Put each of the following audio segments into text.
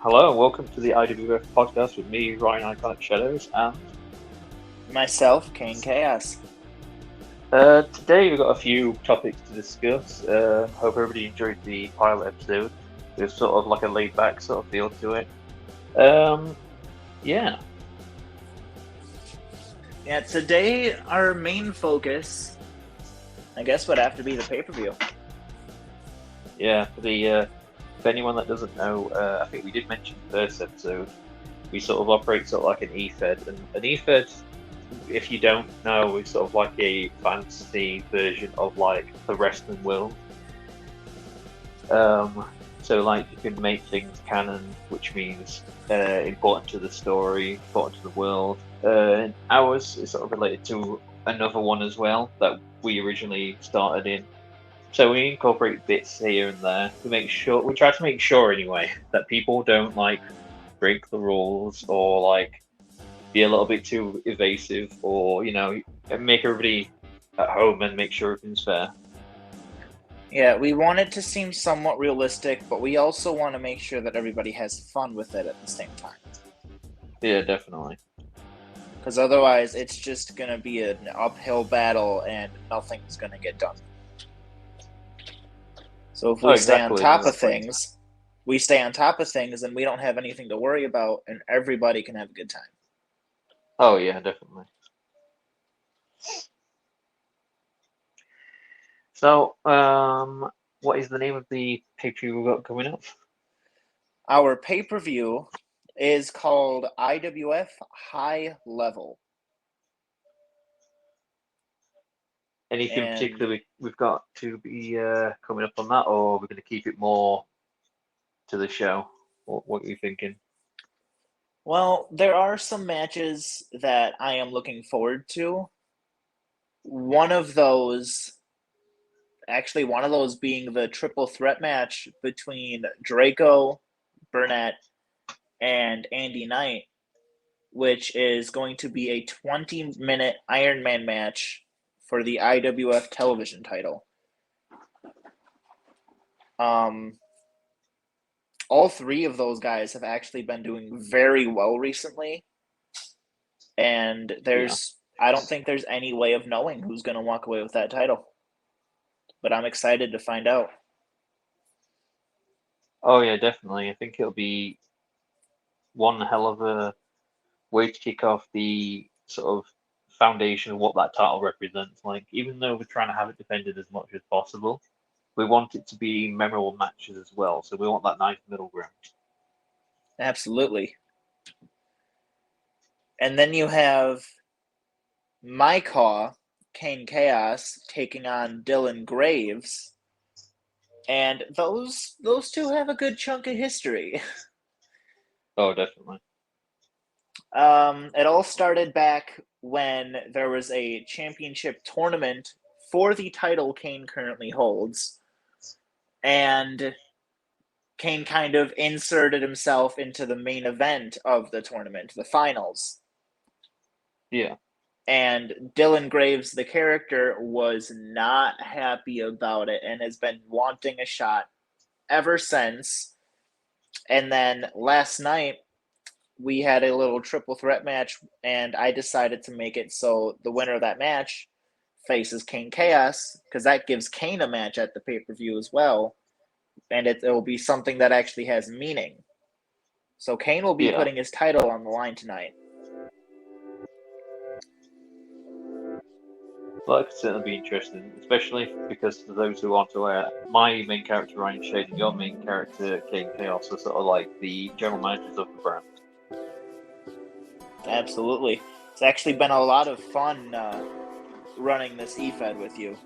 Hello and welcome to the IWF podcast with me, Ryan Iconic Shadows, and myself, Kane Chaos. today we've got a few topics to discuss. Hope everybody enjoyed the pilot episode. It was sort of like a laid-back sort of feel to it. Yeah. Yeah, today our main focus, I guess, would have to be the pay-per-view. Yeah, for anyone that doesn't know, I think we did mention the first episode, we sort of operate sort of like an eFed, and an eFed, if you don't know, is sort of like a fantasy version of like the wrestling world. So like you can make things canon, which means important to the story, important to the world. And ours is sort of related to another one as well that we originally started in. So we incorporate bits here and there. We try to make sure anyway that people don't like break the rules or like be a little bit too evasive, or make everybody at home and make sure everything's fair. Yeah, we want it to seem somewhat realistic, but we also want to make sure that everybody has fun with it at the same time. Yeah, definitely. Because otherwise, it's just going to be an uphill battle and nothing's going to get done. So if we stay on top of things, and we don't have anything to worry about, and everybody can have a good time. Oh yeah, definitely. So, what is the name of the pay-per-view we've got coming up? Our pay-per-view is called IWF High Level. Anything particular we've got to be coming up on that, or we're going to keep it more to the show? What are you thinking? Well, there are some matches that I am looking forward to. One of those being the triple threat match between Draco, Burnett, and Andy Knight, which is going to be a 20-minute Iron Man match for the IWF television title. All three of those guys have actually been doing very well recently, and I don't think there's any way of knowing who's going to walk away with that title, but I'm excited to find out. Oh yeah, definitely. I think it'll be one hell of a way to kick off the sort of foundation of what that title represents. Like, even though we're trying to have it defended as much as possible, we want it to be memorable matches as well. So we want that nice middle ground. Absolutely. And then you have my caw, Kane Chaos, taking on Dylan Graves. And those two have a good chunk of history. Oh, definitely. It all started back when there was a championship tournament for the title Kane currently holds. And Kane kind of inserted himself into the main event of the tournament, the finals. Yeah. And Dylan Graves, the character, was not happy about it and has been wanting a shot ever since. And then last night, we had a little triple threat match, and I decided to make it so the winner of that match faces Kane Chaos, because that gives Kane a match at the pay-per-view as well, and it will be something that actually has meaning. So Kane will be putting his title on the line tonight. Well, that could certainly be interesting, especially because for those who aren't aware, my main character, Ryan Shade, and your main character, Kane Chaos, are sort of like the general managers of the brand. Absolutely. It's actually been a lot of fun running this eFed with you.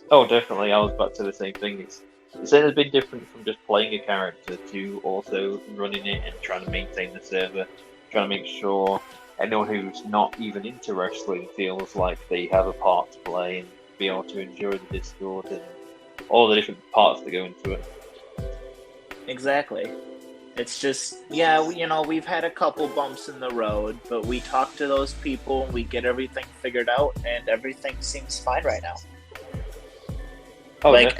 Oh, definitely. I was about to say the same thing. It's been different from just playing a character to also running it and trying to maintain the server, trying to make sure anyone who's not even into wrestling feels like they have a part to play and be able to enjoy the Discord and all the different parts that go into it. Exactly. It's just, we've had a couple bumps in the road, but we talk to those people and we get everything figured out, and everything seems fine right now. Oh, like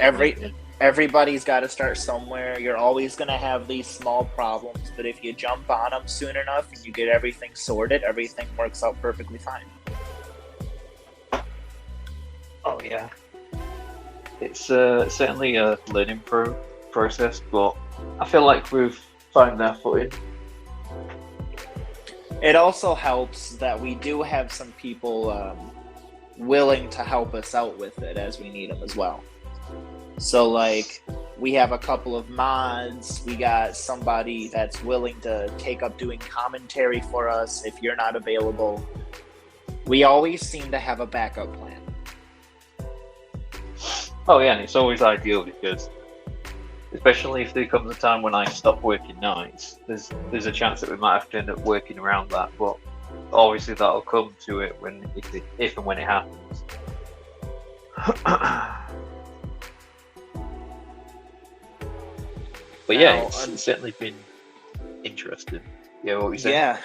everybody's got to start somewhere. You're always going to have these small problems, but if you jump on them soon enough and you get everything sorted, everything works out perfectly fine. Oh yeah, it's certainly a learning process, but I feel like we've found our footing. It also helps that we do have some people willing to help us out with it as we need them as well. So, like, we have a couple of mods. We got somebody that's willing to take up doing commentary for us if you're not available. We always seem to have a backup plan. Oh yeah, and it's always ideal because, especially if there comes a time when I stop working nights, there's a chance that we might have to end up working around that. But obviously that'll come to it if and when it happens. But yeah, it's certainly been interesting. Yeah, what were you saying?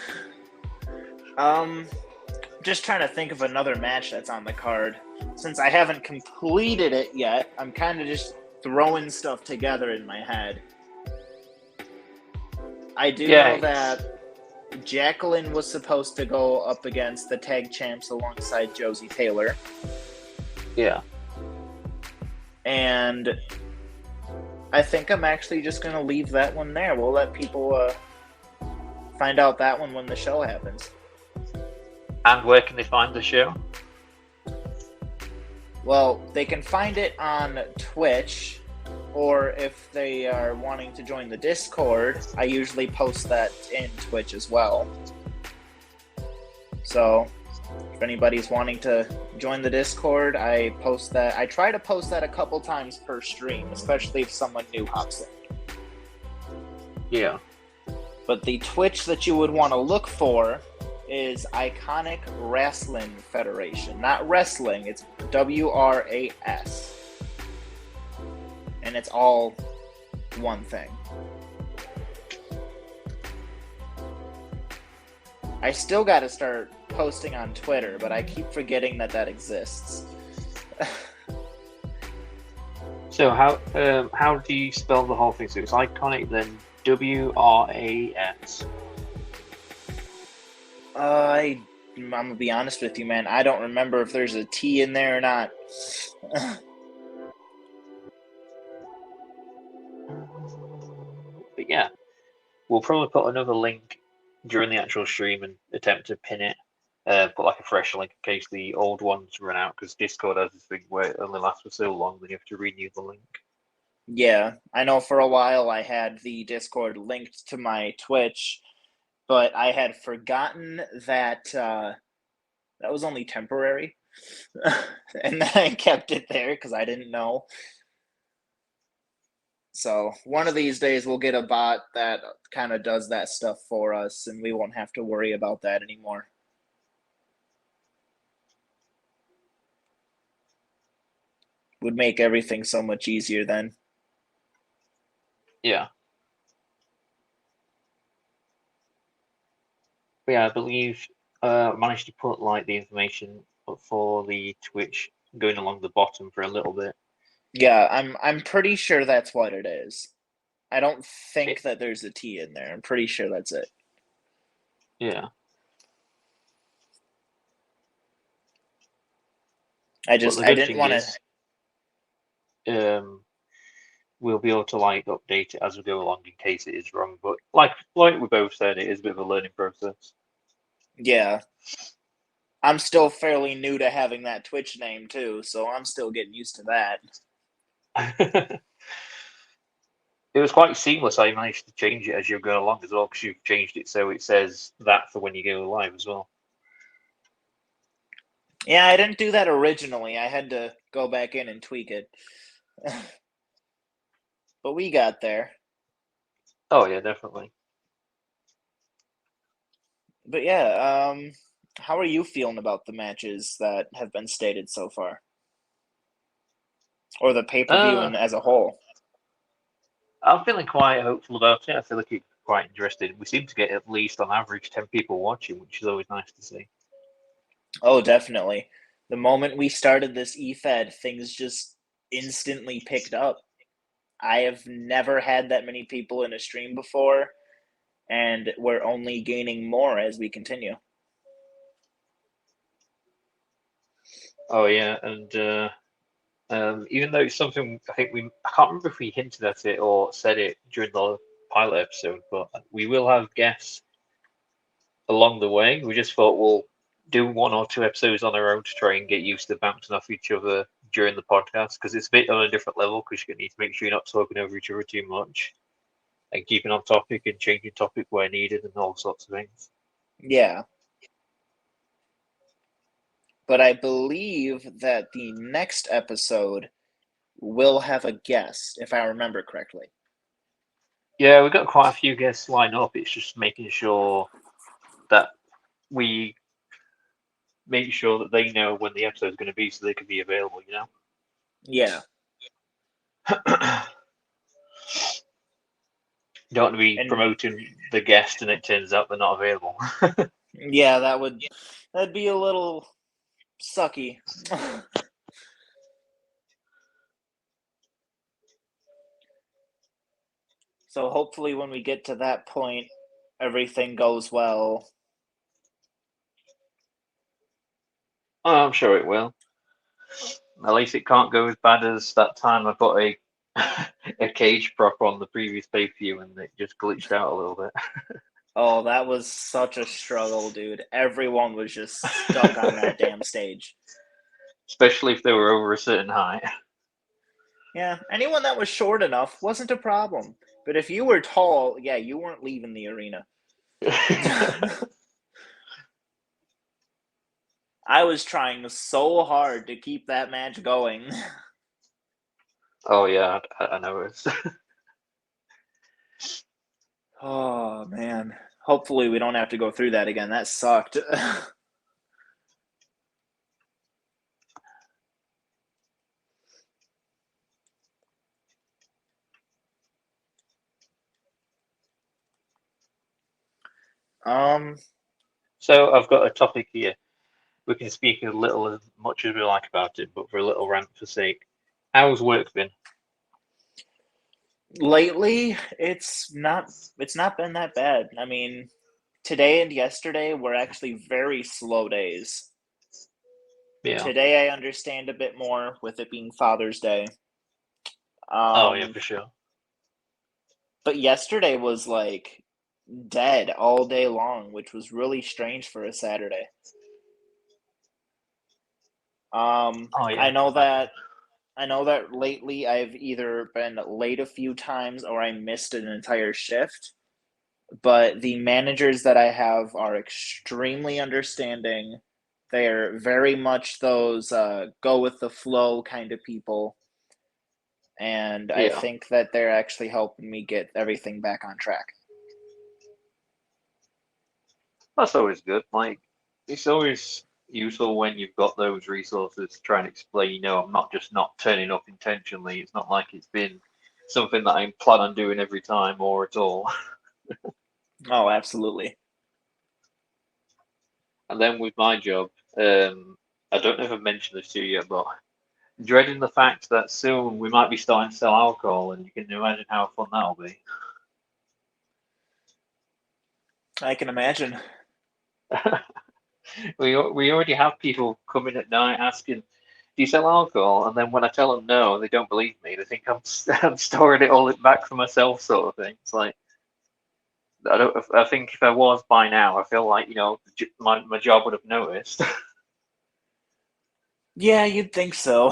Yeah. Just trying to think of another match that's on the card. Since I haven't completed it yet, I'm kind of just throwing stuff together in my head. I do know that Jacqueline was supposed to go up against the tag champs alongside Josie Taylor. Yeah. And I think I'm actually just going to leave that one there. We'll let people find out that one when the show happens. And where can they find the show? Well, they can find it on Twitch, or if they are wanting to join the Discord, I usually post that in Twitch as well. So, if anybody's wanting to join the Discord, I post that. I try to post that a couple times per stream, especially if someone new hops in. Yeah. But the Twitch that you would want to look for is Iconic Wrestling Federation. Not wrestling, it's WRAS. And it's all one thing. I still got to start posting on Twitter, but I keep forgetting that exists. So how do you spell the whole thing? So it's Iconic, then WRAS. I'm gonna be honest with you, man. I don't remember if there's a T in there or not. But yeah, we'll probably put another link during the actual stream and attempt to pin it. Put like a fresh link in case the old ones run out, because Discord has this thing where it only lasts for so long that you have to renew the link. Yeah, I know for a while I had the Discord linked to my Twitch, but I had forgotten that that was only temporary. And then I kept it there because I didn't know. So one of these days we'll get a bot that kind of does that stuff for us, and we won't have to worry about that anymore. Would make everything so much easier then. Yeah. But yeah, I believe managed to put like the information for the Twitch going along the bottom for a little bit. Yeah, I'm pretty sure that's what it is. I don't think that there's a T in there. I'm pretty sure that's it. Yeah. I didn't want to. We'll be able to like update it as we go along in case it is wrong. But like we both said, it is a bit of a learning process. Yeah. I'm still fairly new to having that Twitch name too, so I'm still getting used to that. It was quite seamless. I managed to change it as you're going along as well, because you've changed it so it says that for when you go live as well. Yeah, I didn't do that originally. I had to go back in and tweak it. But we got there. Oh yeah, definitely. But yeah, how are you feeling about the matches that have been stated so far? Or the pay-per-view as a whole? I'm feeling quite hopeful about it. I feel like it's quite interesting. We seem to get at least on average 10 people watching, which is always nice to see. Oh, definitely. The moment we started this eFed, things just instantly picked up. I have never had that many people in a stream before, and we're only gaining more as we continue. Oh yeah, and even though it's something I can't remember if we hinted at it or said it during the pilot episode, but we will have guests along the way. We just thought we'll do 1 or 2 episodes on our own to try and get used to bouncing off each other during the podcast, because it's a bit on a different level, because you need to make sure you're not talking over each other too much and keeping on topic and changing topic where needed and all sorts of things. Yeah. But I believe that the next episode will have a guest, if I remember correctly. Yeah, we've got quite a few guests lined up. It's just making sure that we make sure that they know when the episode's going to be so they can be available, you know? Yeah. You don't want to be And promoting the guest and it turns out they're not available. yeah, that'd be a little sucky. So hopefully when we get to that point, everything goes well. Oh, I'm sure it will. At least it can't go as bad as that time I put a cage prop on the previous pay-per-view and it just glitched out a little bit. Oh, that was such a struggle, dude. Everyone was just stuck on that damn stage. Especially if they were over a certain height. Yeah, anyone that was short enough wasn't a problem. But if you were tall, yeah, you weren't leaving the arena. I was trying so hard to keep that match going. Oh yeah, I know it. Oh man. Hopefully we don't have to go through that again. That sucked. So I've got a topic here. We can speak a little as much as we like about it, but for a little rant for sake. How's work been? Lately, it's not been that bad. I mean, today and yesterday were actually very slow days. Yeah. Today I understand a bit more with it being Father's Day. Oh yeah, for sure. But yesterday was like dead all day long, which was really strange for a Saturday. Oh yeah. I know that lately I've either been late a few times or I missed an entire shift. But the managers that I have are extremely understanding. They're very much those go with the flow kind of people. And I Yeah. think that they're actually helping me get everything back on track. That's always good. Like, it's always useful when you've got those resources to try and explain, I'm not just not turning up intentionally. It's not like it's been something that I plan on doing every time or at all. Oh, absolutely. And then with my job, I don't know if I've mentioned this to you yet, but dreading the fact that soon we might be starting to sell alcohol, and you can imagine how fun that'll be. I can imagine. We already have people coming at night asking, "Do you sell alcohol?" And then when I tell them no, they don't believe me. They think I'm storing it all back for myself, sort of thing. It's like I don't. I think if I was by now, I feel like my job would have noticed. Yeah, you'd think so.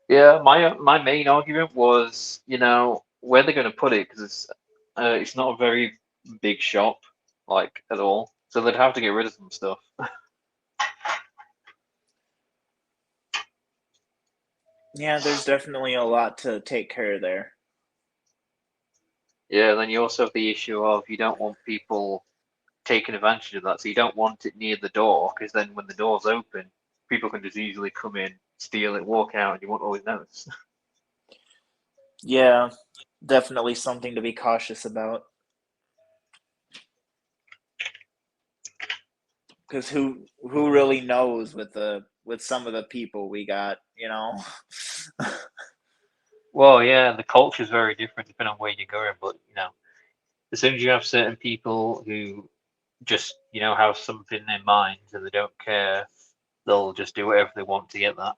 Yeah, my main argument was, where they're going to put it, because it's not a very big shop, like at all. So they'd have to get rid of some stuff. Yeah, there's definitely a lot to take care of there. Yeah, then you also have the issue of you don't want people taking advantage of that. So you don't want it near the door, because then when the door's open, people can just easily come in, steal it, walk out, and you won't always notice. Yeah, definitely something to be cautious about. Because who really knows with some of the people we got, Well, yeah, the culture is very different depending on where you're going, but as soon as you have certain people who just have something in their minds and they don't care, they'll just do whatever they want to get that.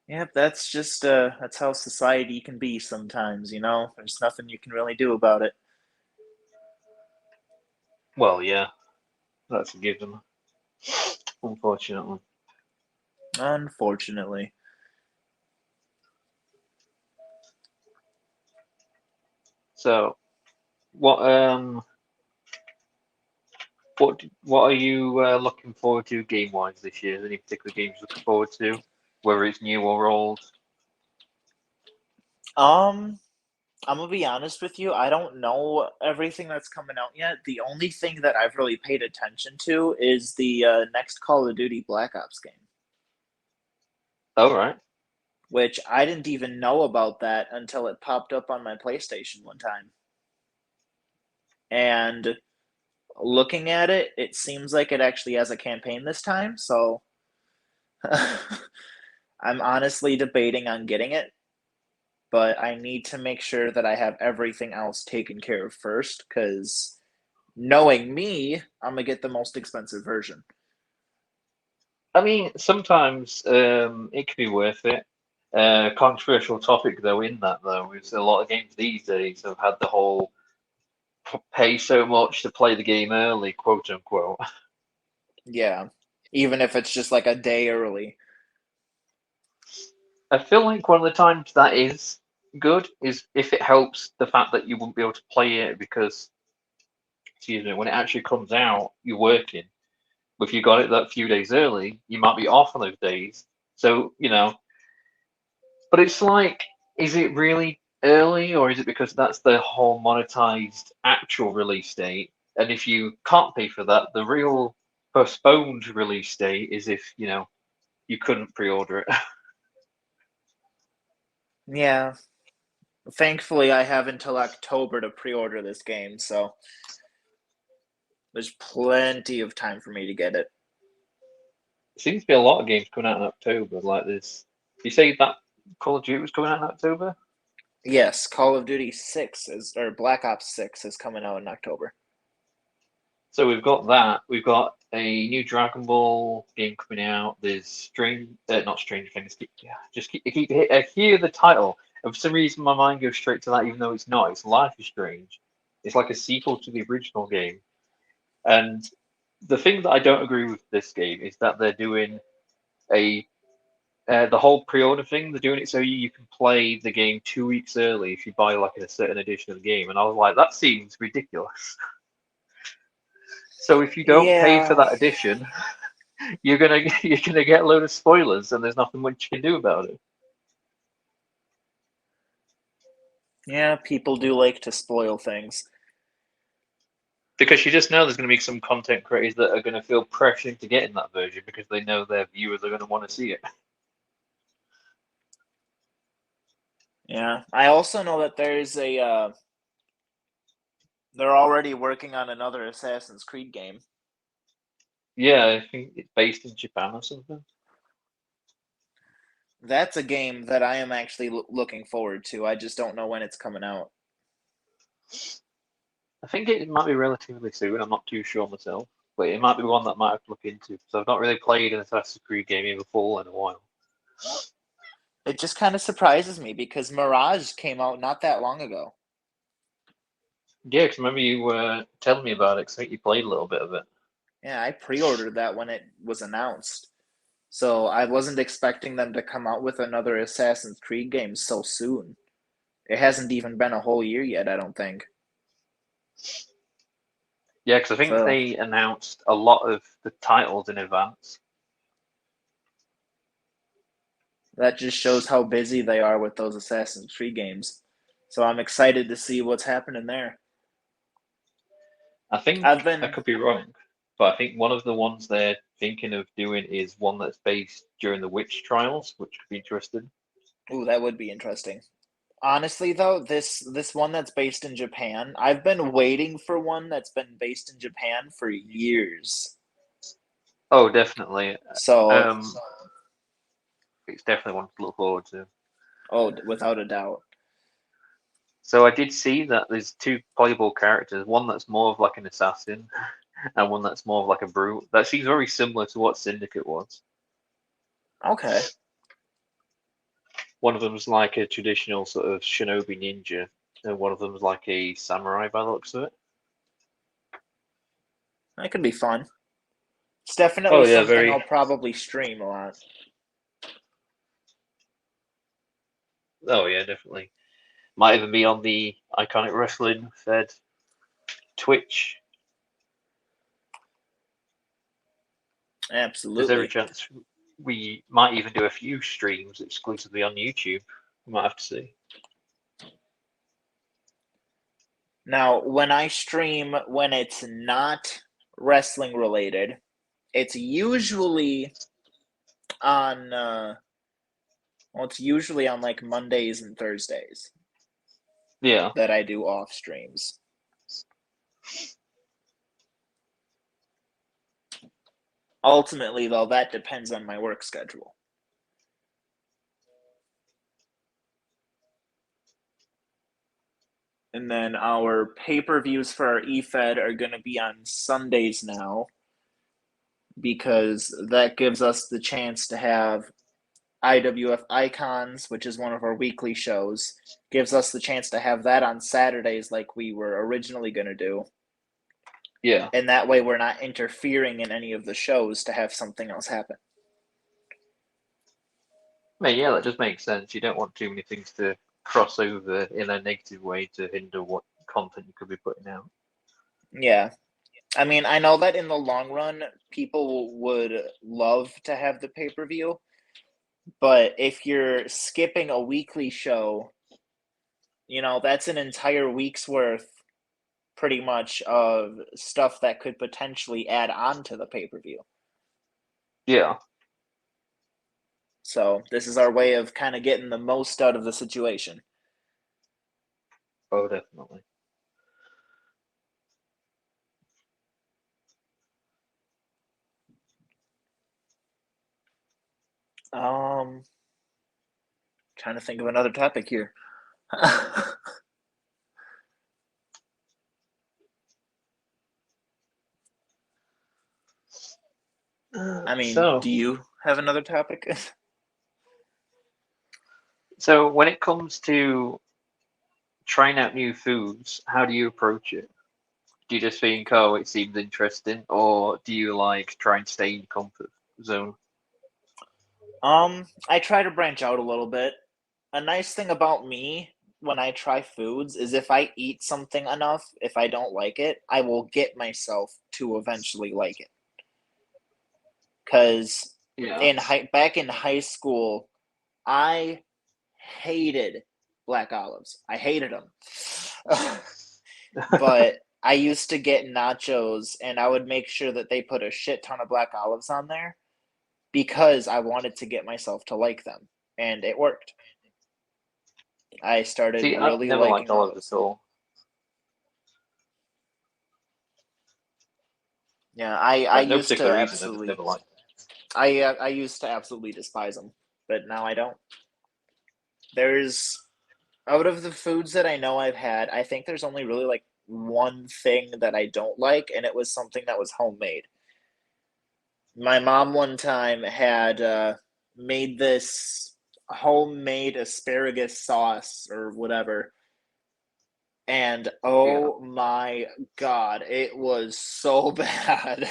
Yep, that's just that's how society can be sometimes, There's nothing you can really do about it. Well, yeah, that's a given, unfortunately. Unfortunately. So, what what are you looking forward to game wise this year? Any particular games you're looking forward to, whether it's new or old? I'm gonna be honest with you. I don't know everything that's coming out yet. The only thing that I've really paid attention to is the next Call of Duty Black Ops game, All right. which I didn't even know about that until it popped up on my PlayStation one time. And looking at it, it seems like it actually has a campaign this time. So I'm honestly debating on getting it, but I need to make sure that I have everything else taken care of first, because knowing me, I'm gonna get the most expensive version. I mean, sometimes it can be worth it. Controversial topic though in that though is a lot of games these days have had the whole pay so much to play the game early, quote unquote. Yeah, even if it's just like a day early. I feel like one of the times that is good is if it helps the fact that you won't be able to play it because, excuse me, when it actually comes out, you're working. But if you got it that few days early, you might be off on those days. So, but it's like, is it really early or is it because that's the whole monetized actual release date? And if you can't pay for that, the real postponed release date is if, you couldn't pre-order it. Yeah, thankfully I have until October to pre-order this game, so there's plenty of time for me to get it. Seems to be a lot of games coming out in October. Like this, you say that Call of Duty was coming out in October? Yes, Call of Duty 6 or Black Ops 6 is coming out in October. So we've got that. We've got a new Dragon Ball game coming out. There's not Strange Things. Yeah, I hear the title, and for some reason my mind goes straight to that, even though it's not. It's Life is Strange. It's like a sequel to the original game. And the thing that I don't agree with this game is that they're doing a the whole pre-order thing. They're doing it so you can play the game 2 weeks early if you buy like a certain edition of the game. And I was like, that seems ridiculous. So if you don't pay for Yeah, that edition, you're gonna get a load of spoilers, and there's nothing much you can do about it. yeah, people do like to spoil things. Because you just know there's going to be some content creators that are going to feel pressure into getting that version because they know their viewers are going to want to see it. Yeah, I also know that they're already working on another Assassin's Creed game. Yeah, I think it's based in Japan or something. That's a game that I am actually looking forward to. I just don't know when it's coming out. I think it might be relatively soon. I'm not too sure myself, but it might be one that I might have to look into because I've not really played an Assassin's Creed game in full in a while. It just kind of surprises me because Mirage came out not that long ago. Yeah, because remember you were telling me about it because I think you played a little bit of it. Yeah, I pre-ordered that when it was announced. So I wasn't expecting them to come out with another Assassin's Creed game so soon. It hasn't even been a whole year yet, I don't think. Yeah, because I think So they announced a lot of the titles in advance. that just shows how busy they are with those Assassin's Creed games. So I'm excited to see what's happening there. I think I've I been could be wrong, but I think one of the ones they're thinking of doing is one that's based during the witch trials, which could be interesting. Ooh, that would be interesting. Honestly though, this one that's based in Japan, I've been waiting for one that's been based in Japan for years. Oh, definitely. So Um, It's definitely one to look forward to. Oh, without a doubt. So I did see that there's two playable characters, one that's more of like an assassin and one that's more of like a brute. That seems very similar to what Syndicate was. Okay. One of them's like a traditional sort of shinobi ninja, and one of them's like a samurai by the looks of it. That could be fun. It's definitely Oh yeah, something very. I'll probably stream a lot. Oh yeah, definitely. Might even be on the Iconic Wrestling Fed Twitch. There's every Absolutely. chance we might even do a few streams exclusively on YouTube. We might have to see. Now, when I stream when it's not wrestling related, it's usually on it's usually on like Mondays and Thursdays Yeah. that I do off streams. Ultimately, though, that depends on my work schedule. And then our pay-per-views for our eFed are going to be on Sundays now, because that gives us the chance to have IWF Icons, which is one of our weekly shows, gives us the chance to have that on Saturdays like we were originally going to do. Yeah. And that way we're not interfering in any of the shows to have something else happen. I mean, yeah, that just makes sense. You don't want too many things to cross over in a negative way to hinder what content you could be putting out. Yeah. I mean, I know that in the long run, people would love to have the pay-per-view, but if you're skipping a weekly show, that's an entire week's worth pretty much of stuff that could potentially add on to the pay-per-view. Yeah. So this is our way of kind of getting the most out of the situation. Oh, definitely. Trying to think of another topic here. I mean, do you have another topic? So when it comes to trying out new foods, how do you approach it? Do you just think, oh, it seems interesting, or do you like try and stay in your comfort zone? I try to branch out a little bit. A nice thing about me when I try foods is if I eat something enough, if I don't like it, I will get myself to eventually like it. Because back in high school, I hated black olives. I hated them. But I used to get nachos, and I would make sure that they put a shit ton of black olives on there because I wanted to get myself to like them, and it worked. I started See, I've really never liking liked olives at all. Yeah, I No used to particular reason, I just absolutely, never liked them. I used to absolutely despise them, but now I don't. There's Out of the foods that I know I've had, I think there's only really like one thing that I don't like, and it was something that was homemade. My mom one time had made this homemade asparagus sauce or whatever, and oh my god, it was so bad.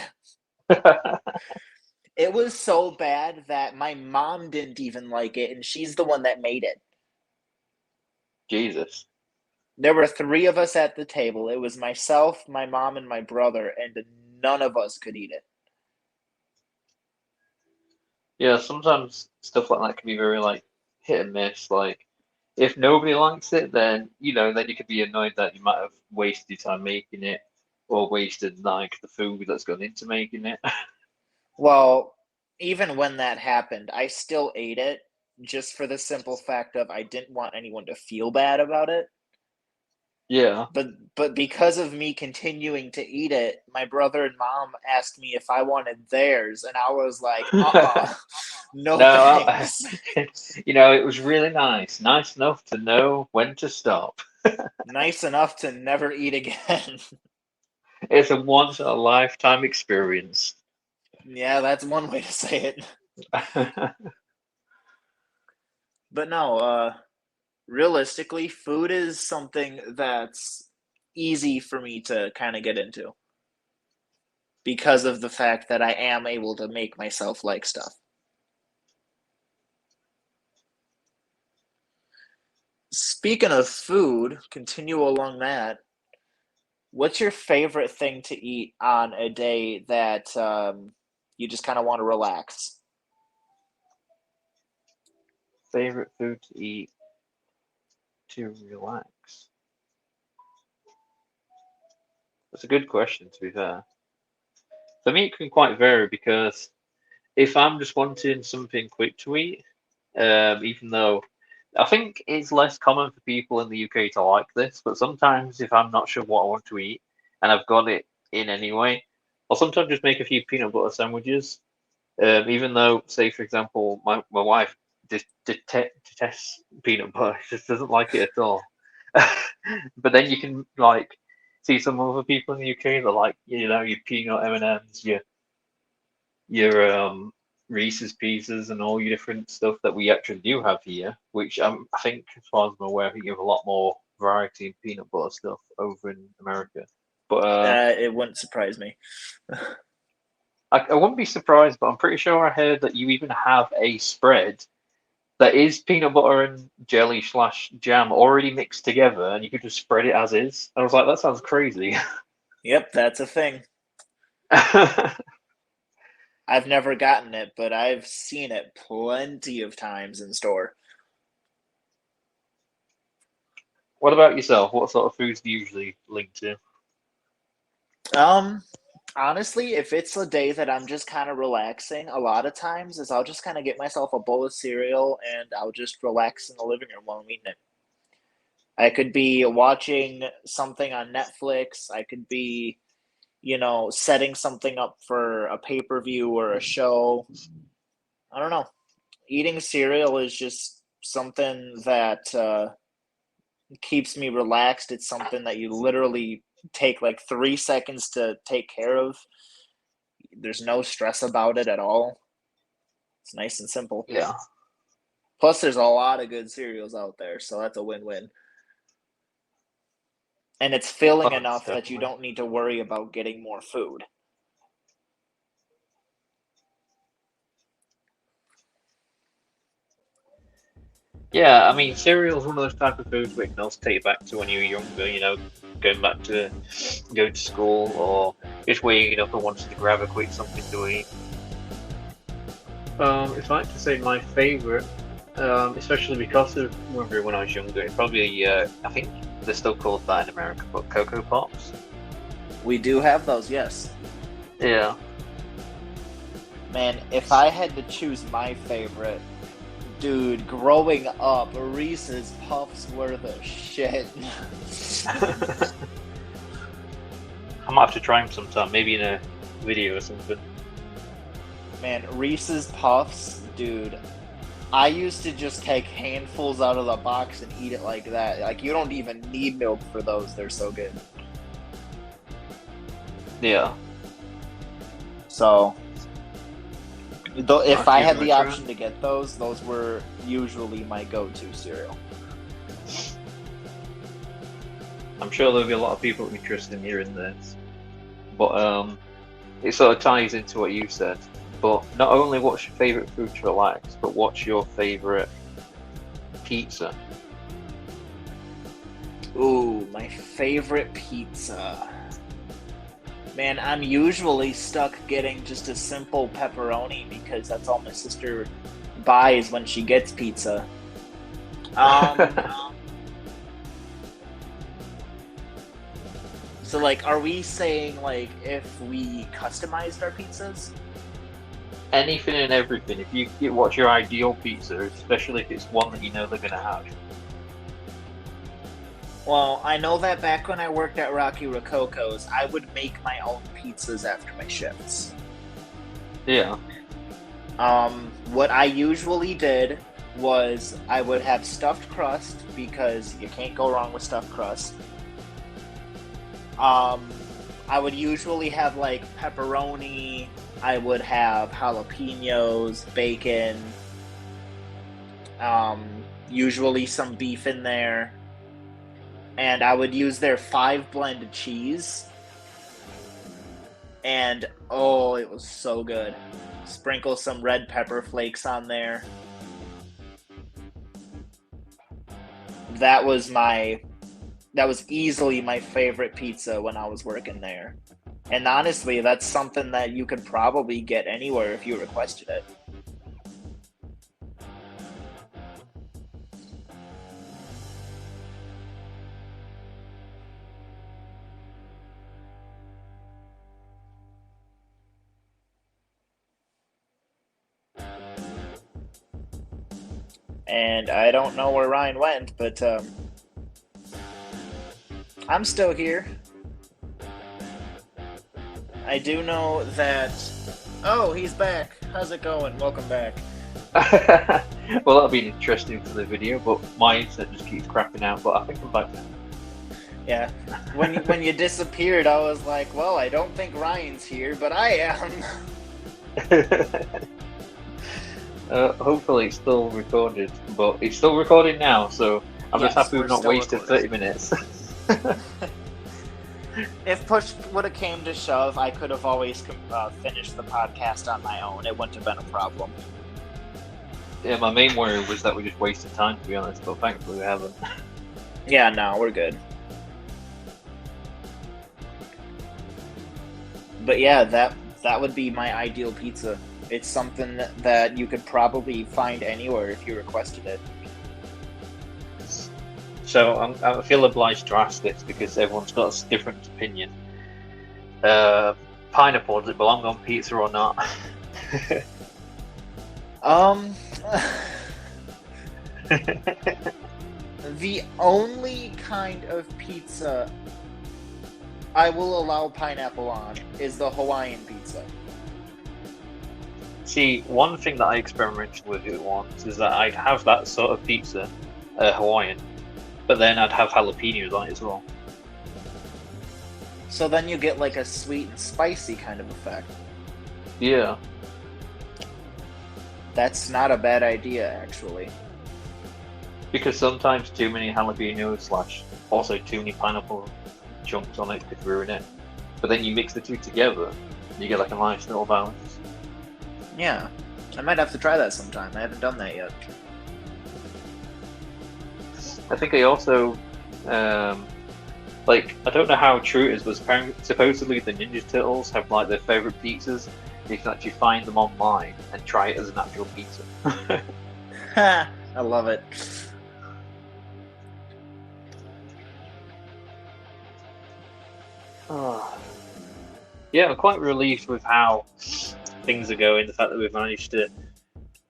It was so bad that my mom didn't even like it, and she's the one that made it. Jesus. There were three of us at the table. It was myself, my mom, and my brother, and none of us could eat it. Yeah, sometimes stuff like that can be very like hit and miss. Like if nobody likes it, then then you could be annoyed that you might have wasted your time making it, or wasted like the food that's gone into making it. Well, even when that happened, I still ate it just for the simple fact of I didn't want anyone to feel bad about it. Yeah. But because of me continuing to eat it, my brother and mom asked me if I wanted theirs, and I was like, no No, thanks. it was really nice. Nice enough to know when to stop. Nice enough to never eat again. It's a once in a lifetime experience. Yeah, that's one way to say it. But no, realistically, food is something that's easy for me to kind of get into because of the fact that I am able to make myself like stuff. Speaking of food, continue along that. What's your favorite thing to eat on a day that you just kind of want to relax? Favorite food to eat to relax? That's a good question, to be fair. For me, it can quite vary because if I'm just wanting something quick to eat, even though I think it's less common for people in the UK to like this, but sometimes if I'm not sure what I want to eat and I've got it in anyway, I'll sometimes just make a few peanut butter sandwiches. Even though, say, for example, my wife detests peanut butter, she just doesn't like it at all. But then you can like see some other people in the UK that like your peanut M&Ms, your Reese's Pieces, and all your different stuff that we actually do have here. Which I think, as far as I'm aware, I think you have a lot more variety in peanut butter stuff over in America. But It wouldn't surprise me. I wouldn't be surprised, but I'm pretty sure I heard that you even have a spread that is peanut butter and jelly / jam already mixed together, and you could just spread it as is. I was like, that sounds crazy. Yep, that's a thing. I've never gotten it, but I've seen it plenty of times in store. What about yourself? What sort of foods do you usually link to? Um, Honestly, if it's a day that I'm just kind of relaxing, a lot of times is I'll just kind of get myself a bowl of cereal and I'll just relax in the living room while I'm eating it. I could be watching something on Netflix. I could be, setting something up for a pay-per-view or a show. I don't know. Eating cereal is just something that keeps me relaxed. It's something that you literally take like 3 seconds to take care of. There's no stress about it at all. It's nice and simple. Yeah. Plus, there's a lot of good cereals out there, so that's a win-win. And it's filling Oh, enough that you definitely. don't need to worry about getting more food. Yeah, I mean, cereal is one of those type of foods where it can also take you back to when you were younger, going back to go to school or just waking up and wanting to grab a quick something to eat. If I had to say my favorite, especially because of when I was younger, it probably, I think they're still called that in America, but Cocoa Pops. We do have those, yes. Yeah. Man, if I had to choose my favorite, dude, growing up, Reese's Puffs were the shit. I might have to try them sometime, maybe in a video or something. Man, Reese's Puffs, dude. I used to just take handfuls out of the box and eat it like that. Like, you don't even need milk for those. They're so good. Yeah. So, if I had the try. option to get those were usually my go-to cereal. I'm sure there'll be a lot of people interested in hearing this, but it sort of ties into what you said. But not only what's your favourite food to relax, but what's your favourite pizza? Ooh, my favorite pizza. Man, I'm usually stuck getting just a simple pepperoni because that's all my sister buys when she gets pizza. So, like, are we saying, like, if we customized our pizzas? Anything and everything. If you get what's your ideal pizza, especially if it's one that you know they're gonna have. Well, I know that back when I worked at Rocky Rococo's, I would make my own pizzas after my shifts. Yeah. What I usually did was I would have stuffed crust, because you can't go wrong with stuffed crust. I would usually have like pepperoni, I would have jalapenos, bacon, usually some beef in there, and I would use their 5 blend cheese, and oh, it was so good. Sprinkle some red pepper flakes on there. That was easily my favorite pizza when I was working there. And honestly, that's something that you could probably get anywhere if you requested it. And I don't know where Ryan went, but I'm still here. I do know that... Oh, he's back. How's it going? Welcome back. Well, that'll be interesting for the video, but my internet just keeps crapping out, but I think I'm back now. Yeah. When you disappeared, I was like, well, I don't think Ryan's here, but I am. Hopefully it's still recorded, but it's still recording now, so I'm just happy we've not wasted 30 minutes. If push would have came to shove, I could have always finished the podcast on my own. It wouldn't have been a problem. Yeah, my main worry was that we just wasted time, to be honest, but thankfully we haven't. Yeah, no, we're good. But yeah, that would be my ideal pizza. It's something that you could probably find anywhere if you requested it. So I feel obliged to ask this because everyone's got a different opinion. Pineapple, does it belong on pizza or not? The only kind of pizza I will allow pineapple on is the Hawaiian pizza. See, one thing that I experimented with it once is that I'd have that sort of pizza, Hawaiian, but then I'd have jalapenos on it as well. So then you get like a sweet and spicy kind of effect. Yeah. That's not a bad idea, actually. Because sometimes too many jalapenos / also too many pineapple chunks on it could ruin it. But then you mix the two together, you get like a nice little balance. Yeah, I might have to try that sometime. I haven't done that yet. I think I also, I don't know how true it is, but supposedly the Ninja Turtles have like their favorite pizzas. You can actually find them online and try it as an actual pizza. Ha! I love it. Oh. Yeah, I'm quite relieved with how things are going. The fact that we've managed to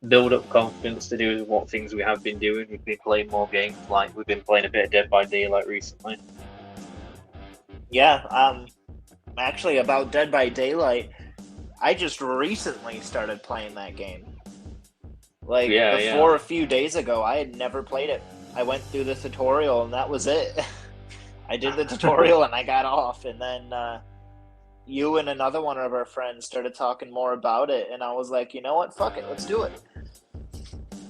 build up confidence to do what things we have been doing. We've been playing more games, like we've been playing a bit of Dead by Daylight recently. Yeah, actually about Dead by Daylight, I just recently started playing that game. A few days ago, I had never played it. I went through the tutorial and that was it. I did the tutorial and I got off, and then you and another one of our friends started talking more about it, and I was like, you know what, fuck it, let's do it.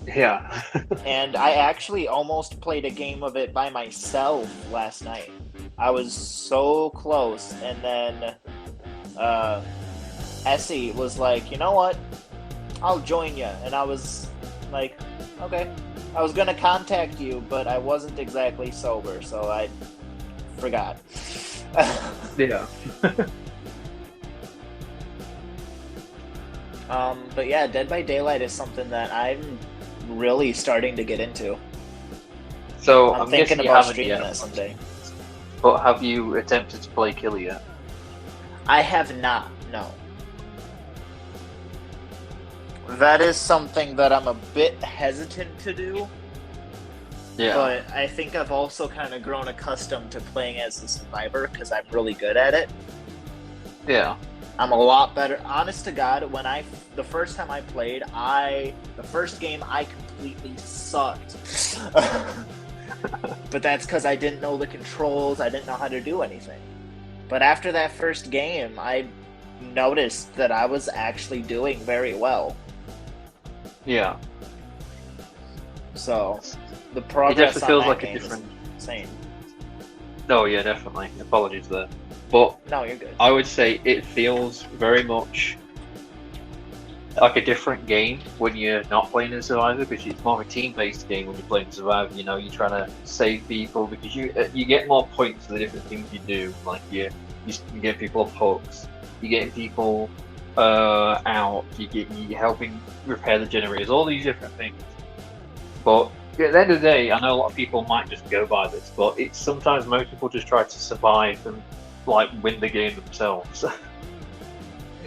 Yeah. And I actually almost played a game of it by myself last night. I was so close, and then Essie was like, you know what, I'll join you. And I was like, okay. I was gonna contact you, but I wasn't exactly sober, so I forgot. Yeah. But yeah, Dead by Daylight is something that I'm really starting to get into. So I'm thinking about streaming that someday. But have you attempted to play Killer yet? I have not, no. That is something that I'm a bit hesitant to do. Yeah. But I think I've also kind of grown accustomed to playing as a survivor because I'm really good at it. Yeah. I'm a lot better. Honest to God, the first time I played, the first game I completely sucked. But that's because I didn't know the controls. I didn't know how to do anything. But after that first game, I noticed that I was actually doing very well. Yeah. So the It progress definitely on feels that like a game different. is insane. No, yeah, definitely. Apologies there, but No, you're good. I would say it feels very much like a different game when you're not playing as Survivor, because it's more of a team-based game when you're playing Survivor. You know, you're trying to save people because you get more points for the different things you do. Like you get people off hooks, you're getting people out, you're helping repair the generators, all these different things. But at the end of the day, I know a lot of people might just go by this, but it's sometimes most people just try to survive and like win the game themselves.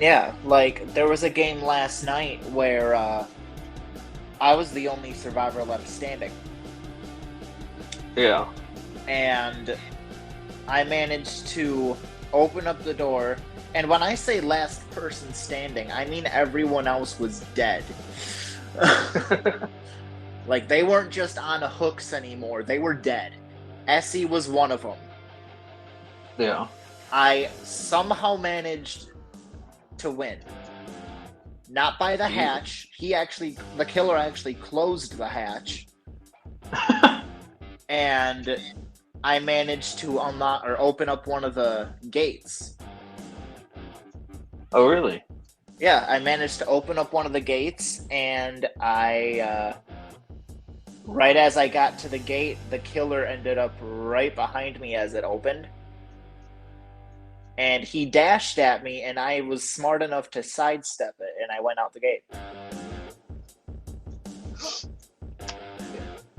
Yeah, like there was a game last night where I was the only survivor left standing. Yeah. And I managed to open up the door. And when I say last person standing, I mean everyone else was dead. Like, they weren't just on hooks anymore. They were dead. Essie was one of them. Yeah. I somehow managed to win. Not by the hatch. The killer actually closed the hatch. And I managed to unlock or open up one of the gates. Oh, really? Yeah, I managed to open up one of the gates, and right as I got to the gate, the killer ended up right behind me as it opened. And he dashed at me, and I was smart enough to sidestep it, and I went out the gate.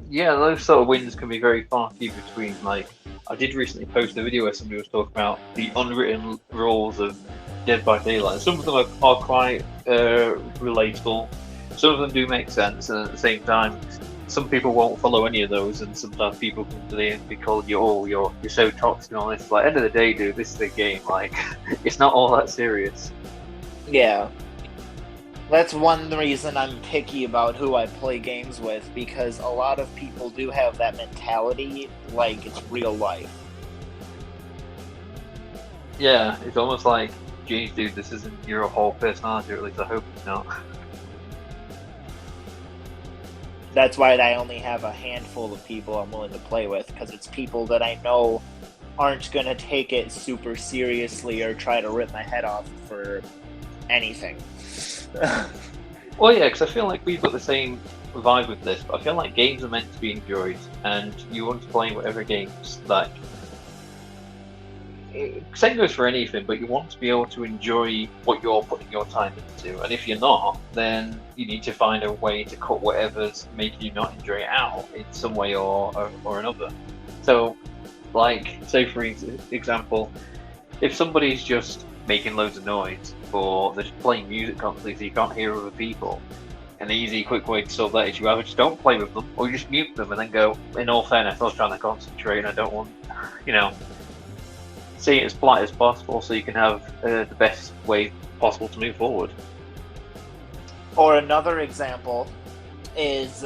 Yeah, those sort of wins can be very far few between. Like, I did recently post a video where somebody was talking about the unwritten rules of Dead by Daylight. Some of them are quite relatable. Some of them do make sense, and at the same time, some people won't follow any of those, and sometimes people can be called you're so toxic and all this. Like, end of the day, dude, this is a game. Like, it's not all that serious. Yeah. That's one reason I'm picky about who I play games with, because a lot of people do have that mentality like it's real life. Yeah, it's almost like, geez, dude, this isn't your whole personality, or at least I hope it's not. That's why I only have a handful of people I'm willing to play with, because it's people that I know aren't going to take it super seriously or try to rip my head off for anything. Well, yeah, because I feel like we've got the same vibe with this, but I feel like games are meant to be enjoyed, and you want to play whatever games, like, same goes for anything, but you want to be able to enjoy what you're putting your time into, and if you're not, then you need to find a way to cut whatever's making you not enjoy it out in some way or another. So, like, say for example, if somebody's just making loads of noise, or they're just playing music constantly so you can't hear other people, an easy, quick way to solve that is you either just don't play with them, or you just mute them and then go, in all fairness, I was trying to concentrate and I don't want, see it as polite as possible so you can have the best way possible to move forward. Or another example is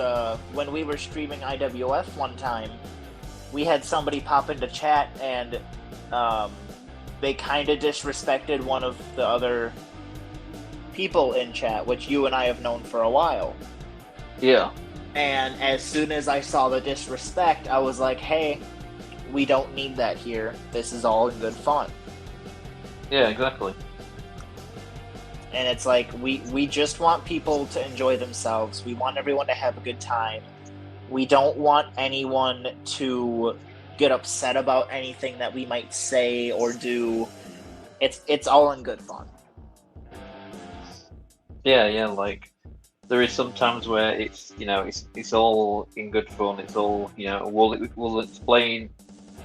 when we were streaming IWF one time, we had somebody pop into chat and they kind of disrespected one of the other people in chat, which you and I have known for a while. Yeah. And as soon as I saw the disrespect, I was like, hey, we don't need that here. This is all in good fun. Yeah, exactly. And it's like, we just want people to enjoy themselves. We want everyone to have a good time. We don't want anyone to get upset about anything that we might say or do. It's all in good fun. Yeah, like, there is some times where it's, it's all in good fun. It's all, we'll explain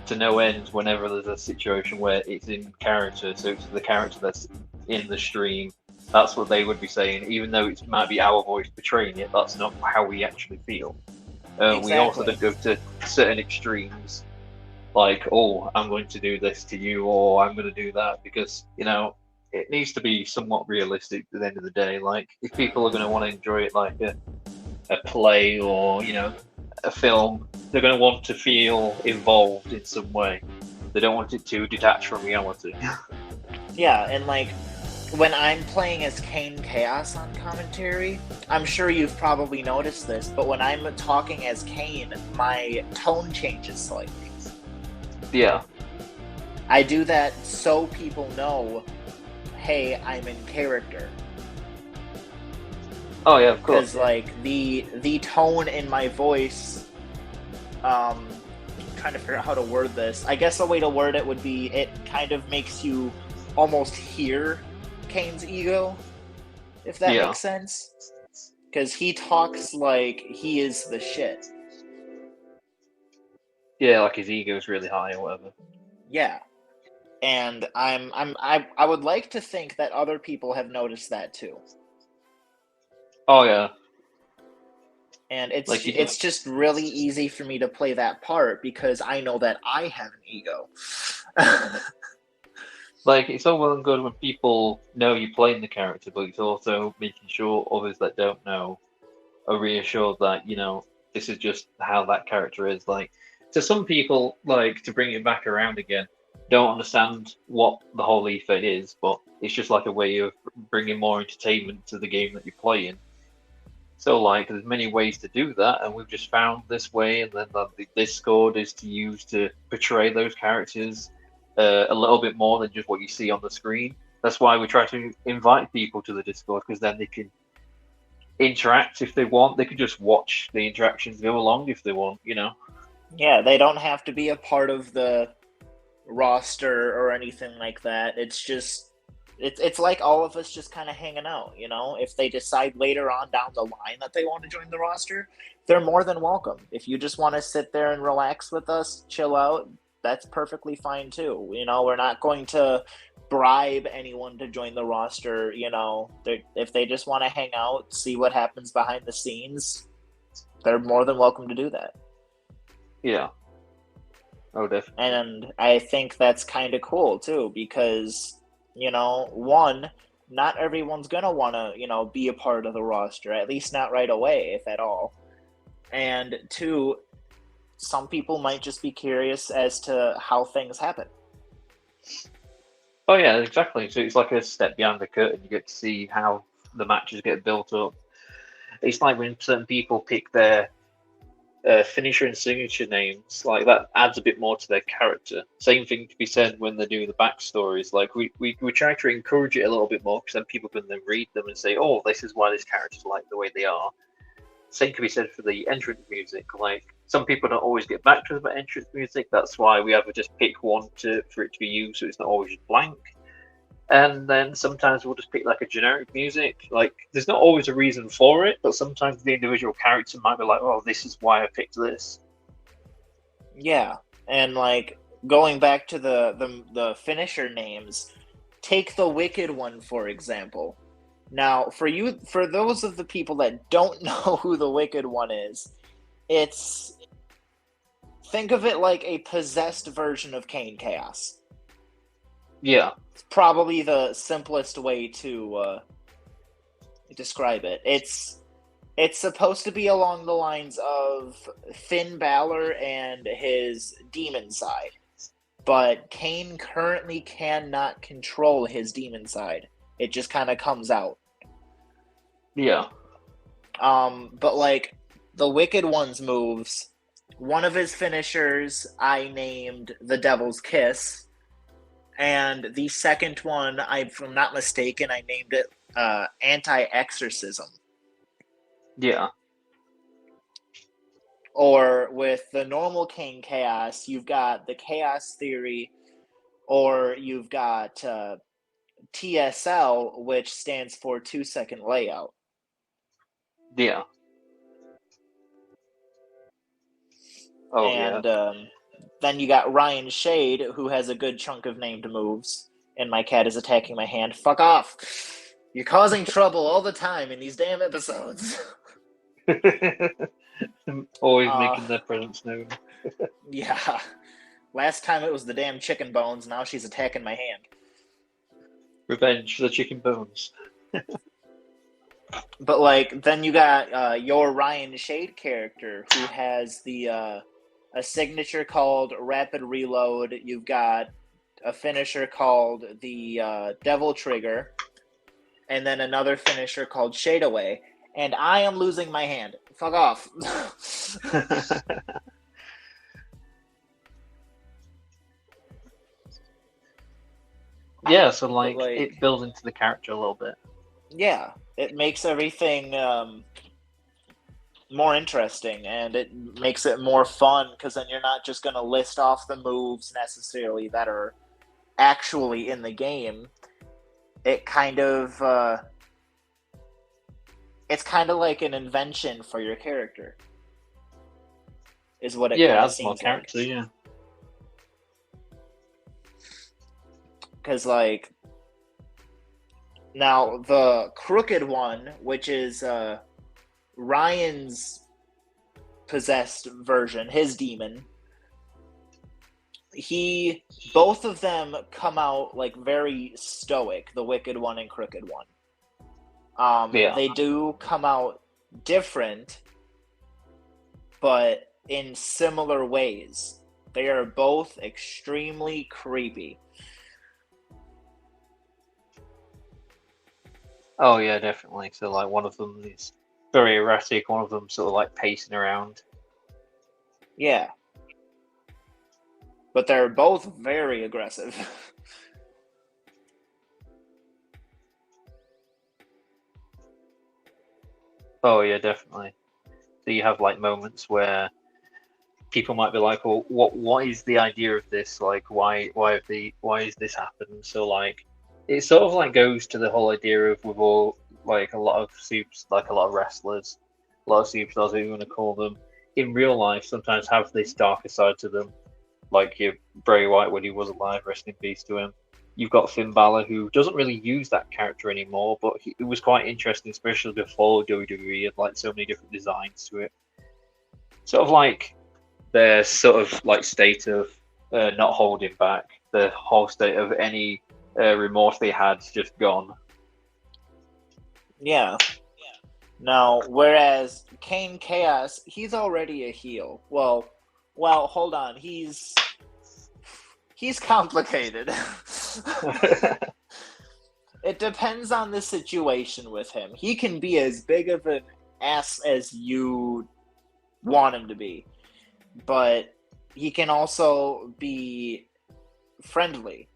to no end whenever there's a situation where it's in character. So it's the character that's in the stream. That's what they would be saying, even though it might be our voice portraying it. That's not how we actually feel. We also Exactly. don't go to certain extremes, like, oh, I'm going to do this to you, or I'm going to do that, because, it needs to be somewhat realistic at the end of the day. Like, if people are going to want to enjoy it like a play or, a film, they're going to want to feel involved in some way. They don't want it to detach from reality. Yeah, and like when I'm playing as Kane Chaos on commentary, I'm sure you've probably noticed this, but when I'm talking as Kane, my tone changes slightly. Yeah. I do that so people know, hey, I'm in character. Oh yeah, of course. Because like the tone in my voice, I'm trying to figure out how to word this. I guess the way to word it would be it kind of makes you almost hear Kane's ego, if that Yeah. makes sense. Because he talks like he is the shit. Yeah, like his ego is really high or whatever. Yeah. And I would like to think that other people have noticed that too. Oh yeah. And Like it's just really easy for me to play that part because I know that I have an ego. like it's all well and good when people know you're playing the character, but it's also making sure others that don't know are reassured that, this is just how that character is. Like, to some people, like, to bring it back around again, don't understand what the whole eFed is, but it's just like a way of bringing more entertainment to the game that you're playing. So, like, there's many ways to do that, and we've just found this way, and then the Discord is to use to portray those characters a little bit more than just what you see on the screen. That's why we try to invite people to the Discord, because then they can interact if they want. They can just watch the interactions go along if they want. Yeah, they don't have to be a part of the roster or anything like that. It's just it's like all of us just kind of hanging out, If they decide later on down the line that they want to join the roster, they're more than welcome. If you just want to sit there and relax with us, chill out, that's perfectly fine too. We're not going to bribe anyone to join the roster. If they just want to hang out, see what happens behind the scenes, they're more than welcome to do that. Yeah. Oh, definitely. And I think that's kind of cool too, because, one, not everyone's going to want to, be a part of the roster, at least not right away, if at all. And two, some people might just be curious as to how things happen. Oh, yeah, exactly. So it's like a step behind the curtain. You get to see how the matches get built up. It's like when certain people pick their finisher and signature names, like that adds a bit more to their character. Same thing to be said when they do the backstories. Like we try to encourage it a little bit more, because then people can then read them and say, oh, this is why this character's like the way they are. Same can be said for the entrance music. Like, some people don't always get back to us about entrance music. That's why we either just pick one for it to be used, so it's not always just blank. And then sometimes we'll just pick like a generic music. Like, there's not always a reason for it, but sometimes the individual character might be like, oh, this is why I picked this. Yeah, and like going back to the finisher names, take the Wicked one for example. Now, for those of the people that don't know who the Wicked one is, think of it like a possessed version of Kane Chaos. Yeah. It's probably the simplest way to describe it. It's supposed to be along the lines of Finn Balor and his demon side, but Kane currently cannot control his demon side. It just kind of comes out. Yeah. But like the Wicked One's moves, one of his finishers I named the Devil's Kiss, and the second one, if I'm not mistaken, I named it Anti-Exorcism. Yeah. Or with the normal King Chaos, you've got the Chaos Theory, or you've got TSL, which stands for 2-second layout. Yeah. Oh, and yeah. Then you got Ryan Shade, who has a good chunk of named moves. And my cat is attacking my hand. Fuck off! You're causing trouble all the time in these damn episodes. Always making their presence known. Yeah. Last time it was the damn chicken bones. Now she's attacking my hand. Revenge for the chicken bones. But like, then you got your Ryan Shade character who has the a signature called Rapid Reload. You've got a finisher called the Devil Trigger, and then another finisher called Shade Away. And I am losing my hand. Fuck off. Yeah, so like it builds into the character a little bit. Yeah, it makes everything more interesting, and it makes it more fun, because then you're not just going to list off the moves necessarily that are actually in the game. It kind of it's kind of like an invention for your character, is what it adds seems more character, like. Yeah. Because like, now the Crooked One, which is Ryan's possessed version, his demon, both of them come out like very stoic, the Wicked One and Crooked One. They do come out different, but in similar ways. They are both extremely creepy. Oh yeah, definitely. So like one of them is very erratic, one of them sort of like pacing around. Yeah. But they're both very aggressive. Oh yeah, definitely. So you have like moments where people might be like, "Well, what is the idea of this? Like, why is this happened?" So like, it sort of like goes to the whole idea of with all like a lot of wrestlers, a lot of superstars, whatever you want to call them, in real life sometimes have this darker side to them. Like your Bray Wyatt when he was alive, rest in peace to him. You've got Finn Balor, who doesn't really use that character anymore, but it was quite interesting, especially before WWE had like so many different designs to it. Sort of like their sort of like state of not holding back, the whole state of any remorse they had just gone. Yeah. Now, whereas Kane Chaos, he's already a heel. Well, hold on. He's complicated. It depends on the situation with him. He can be as big of an ass as you want him to be, but he can also be friendly.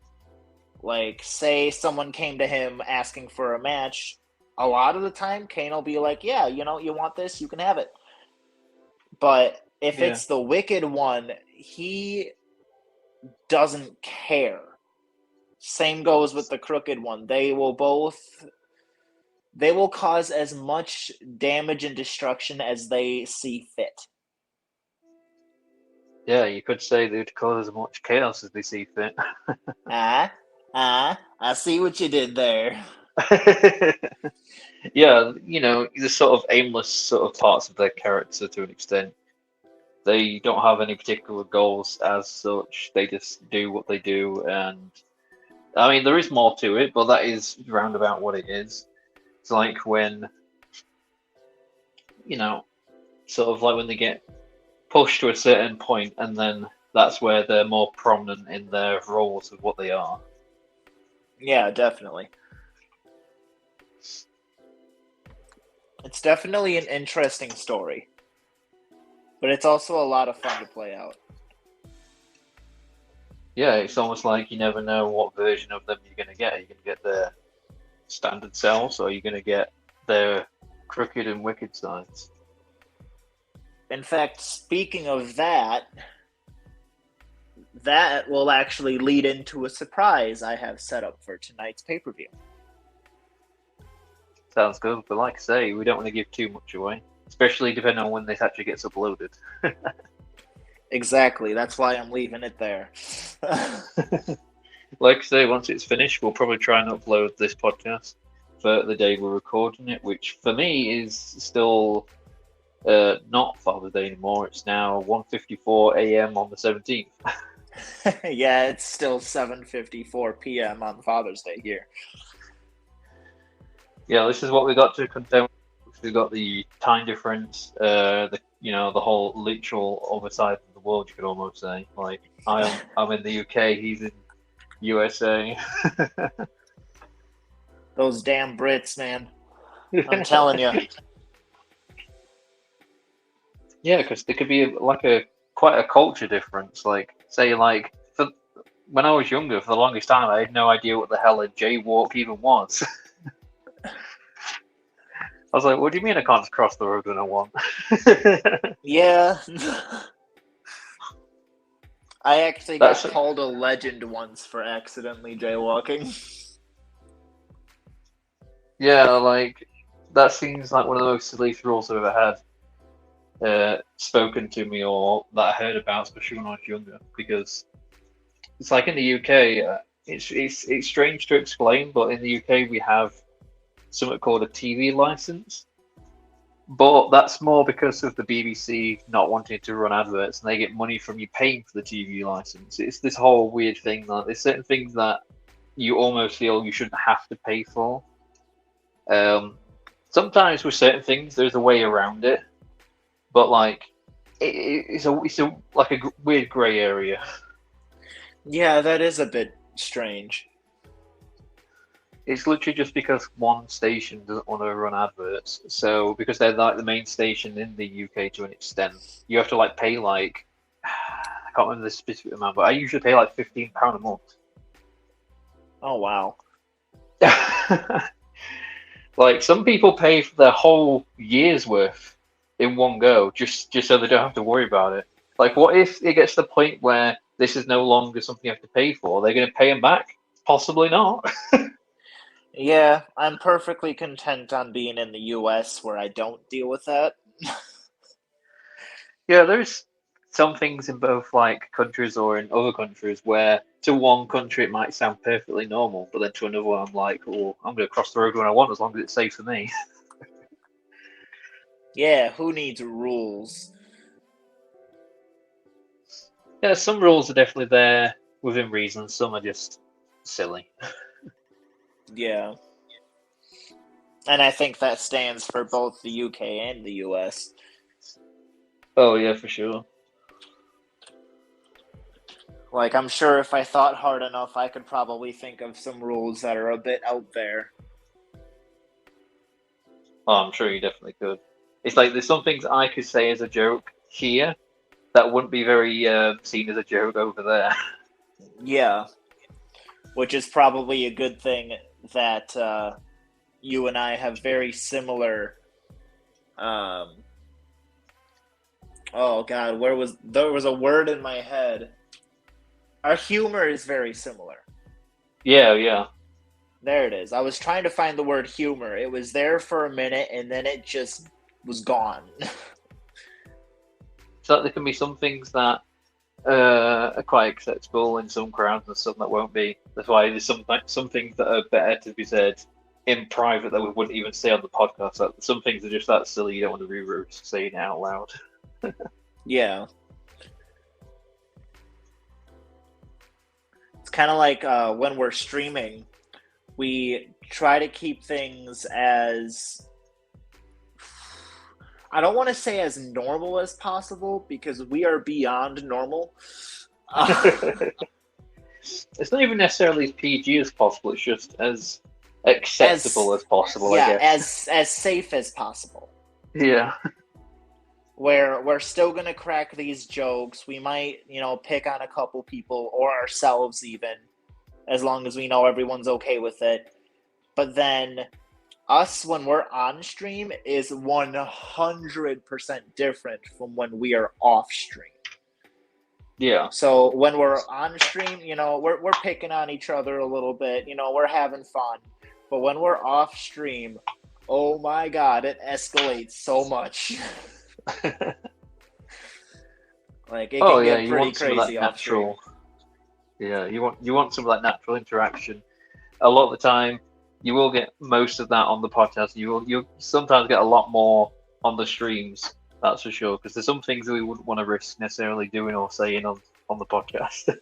Like, say someone came to him asking for a match, a lot of the time Kane will be like, yeah, you want this, you can have it. But if it's the Wicked One, he doesn't care. Same goes with the Crooked One. They will cause as much damage and destruction as they see fit. Yeah, you could say they'd cause as much chaos as they see fit. I see what you did there. Yeah, the sort of aimless sort of parts of their character to an extent. They don't have any particular goals as such. They just do what they do, and I mean there is more to it, but that is roundabout what it is. It's like when sort of like when they get pushed to a certain point, and then that's where they're more prominent in their roles of what they are. Yeah, definitely. It's definitely an interesting story, but it's also a lot of fun to play out. Yeah, it's almost like you never know what version of them you're going to get. Are you going to get their standard selves, or are you going to get their crooked and wicked sides? In fact, speaking of that will actually lead into a surprise I have set up for tonight's pay-per-view. Sounds good, but like I say, we don't want to give too much away, especially depending on when this actually gets uploaded. Exactly, that's why I'm leaving it there. Like I say, once it's finished, we'll probably try and upload this podcast for the day we're recording it, which for me is still not Father's Day anymore. It's now 1:54 a.m. on the 17th. Yeah, it's still 7:54 p.m. on Father's Day here. Yeah, this is what we got to contend with. We've got the time difference, the whole literal other side of the world, you could almost say. Like I'm in the UK, he's in USA. Those damn Brits, man. I'm telling you. Yeah, because there could be quite a culture difference. Like, say, when I was younger, for the longest time, I had no idea what the hell a jaywalk even was. I was like, what do you mean I can't cross the road when I want? Yeah. I actually got called a legend once for accidentally jaywalking. Yeah, like, that seems like one of the most silliest rules I've ever had spoken to me or that I heard about, especially when I was younger. Because it's like in the UK, it's strange to explain, but in the UK we have something called a TV license. But that's more because of the BBC not wanting to run adverts, and they get money from you paying for the TV license. It's this whole weird thing that there's certain things that you almost feel you shouldn't have to pay for. Sometimes with certain things, there's a way around it, but like it's a weird grey area. Yeah, that is a bit strange. It's literally just because one station doesn't want to run adverts. So because they're like the main station in the UK to an extent, you have to like pay I can't remember the specific amount, but I usually pay like £15 a month. Oh wow. Like some people pay for their whole year's worth in one go, just so they don't have to worry about it. Like, what if it gets to the point where this is no longer something you have to pay for? Are they going to pay them back? Possibly not. Yeah, I'm perfectly content on being in the US where I don't deal with that. Yeah, there's some things in both like countries or in other countries where to one country it might sound perfectly normal, but then to another one I'm like, oh, I'm going to cross the road when I want as long as it's safe for me. Yeah, who needs rules? Yeah, some rules are definitely there within reason. Some are just silly. Yeah. And I think that stands for both the UK and the US. Oh yeah, for sure. Like, I'm sure if I thought hard enough, I could probably think of some rules that are a bit out there. Oh, I'm sure you definitely could. It's like there's some things I could say as a joke here that wouldn't be very seen as a joke over there. Yeah. Which is probably a good thing that you and I have very similar. Oh God, there was a word in my head. Our humor is very similar. Yeah. There it is. I was trying to find the word humor. It was there for a minute, and then it just was gone. So there can be some things that are quite acceptable in some crowds and some that won't be. That's why there's some things that are better to be said in private that we wouldn't even say on the podcast. Some things are just that silly you don't want to be risk saying it out loud. Yeah. It's kind of like when we're streaming, we try to keep things as, I don't want to say as normal as possible because we are beyond normal. It's not even necessarily as PG as possible. It's just as acceptable as possible, yeah, I guess. as safe as possible. Yeah. Where we're still going to crack these jokes. We might, pick on a couple people or ourselves even, as long as we know everyone's okay with it. But then us, when we're on stream, is 100% different from when we are off stream. Yeah. So when we're on stream, we're picking on each other a little bit. We're having fun. But when we're off stream, oh my God, it escalates so much. Like it can get pretty crazy off stream. Yeah, you want some of that natural interaction. A lot of the time, you will get most of that on the podcast. You'll sometimes get a lot more on the streams. That's for sure. Because there's some things that we wouldn't want to risk necessarily doing or saying on the podcast.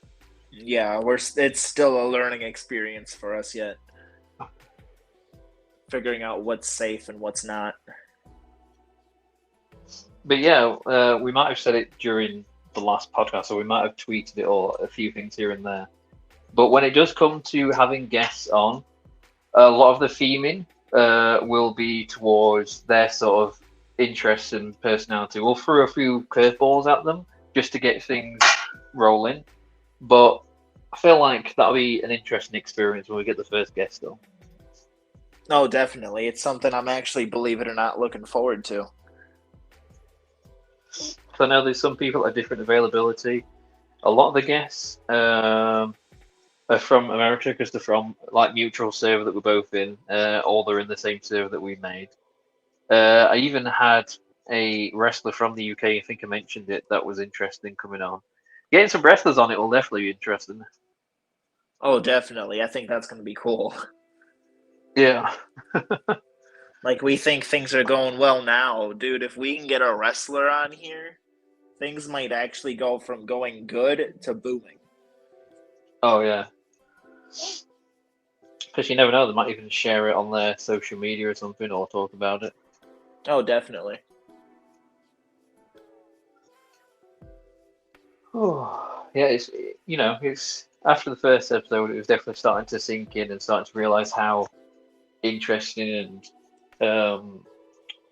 Yeah, it's still a learning experience for us yet. Figuring out what's safe and what's not. But yeah, we might have said it during the last podcast, or we might have tweeted it, or a few things here and there. But when it does come to having guests on, a lot of the theming will be towards their sort of interests and personality. We'll throw a few curveballs at them just to get things rolling. But I feel like that'll be an interesting experience when we get the first guest on. Oh, definitely. It's something I'm actually, believe it or not, looking forward to. So I know there's some people at different availability. A lot of the guests are from America because they're from like mutual server that we're both in, or they're in the same server that we made. I even had a wrestler from the UK, I think I mentioned it, that was interesting coming on. Getting some wrestlers on it will definitely be interesting. Oh, definitely. I think that's going to be cool. Yeah. Like, we think things are going well now. Dude, if we can get a wrestler on here, things might actually go from going good to booming. Oh, yeah. Because you never know, they might even share it on their social media or something, or talk about it. Oh, definitely. Oh, yeah, it's after the first episode, it was definitely starting to sink in and starting to realize how interesting and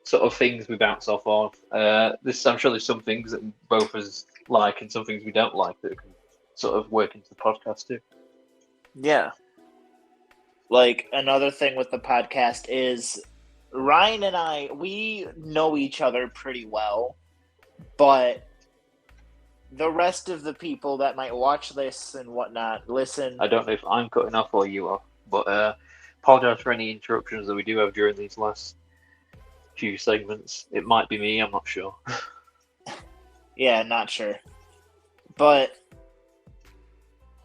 sort of things we bounce off of. I'm sure there's some things that both of us like and some things we don't like that can sort of work into the podcast too. Yeah. Like, another thing with the podcast is Ryan and I, we know each other pretty well, but the rest of the people that might watch this and whatnot, listen. I don't know if I'm cutting off or you are, but apologize for any interruptions that we do have during these last few segments. It might be me, I'm not sure. Yeah, not sure. But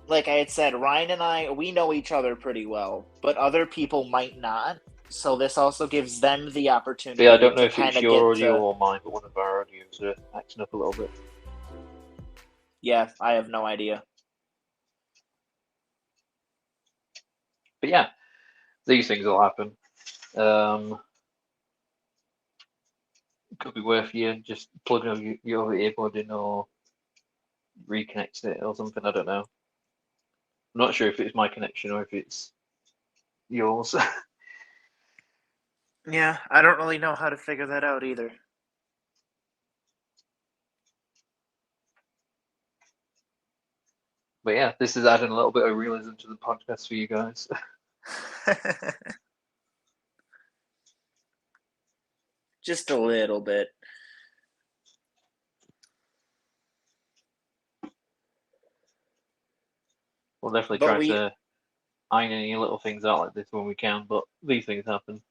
like I had said, Ryan and I, we know each other pretty well, but other people might not. So this also gives them the opportunity. Yeah, I don't know to if it's kinda your audio or mine, but one of our audios are acting up a little bit. Yeah, I have no idea. But yeah, these things will happen. Could be worth you just plugging your earbud in or reconnecting it or something. I don't know. I'm not sure if it's my connection or if it's yours. Yeah, I don't really know how to figure that out either. But yeah, this is adding a little bit of realism to the podcast for you guys. Just a little bit. We'll definitely try to iron any little things out like this when we can, but these things happen.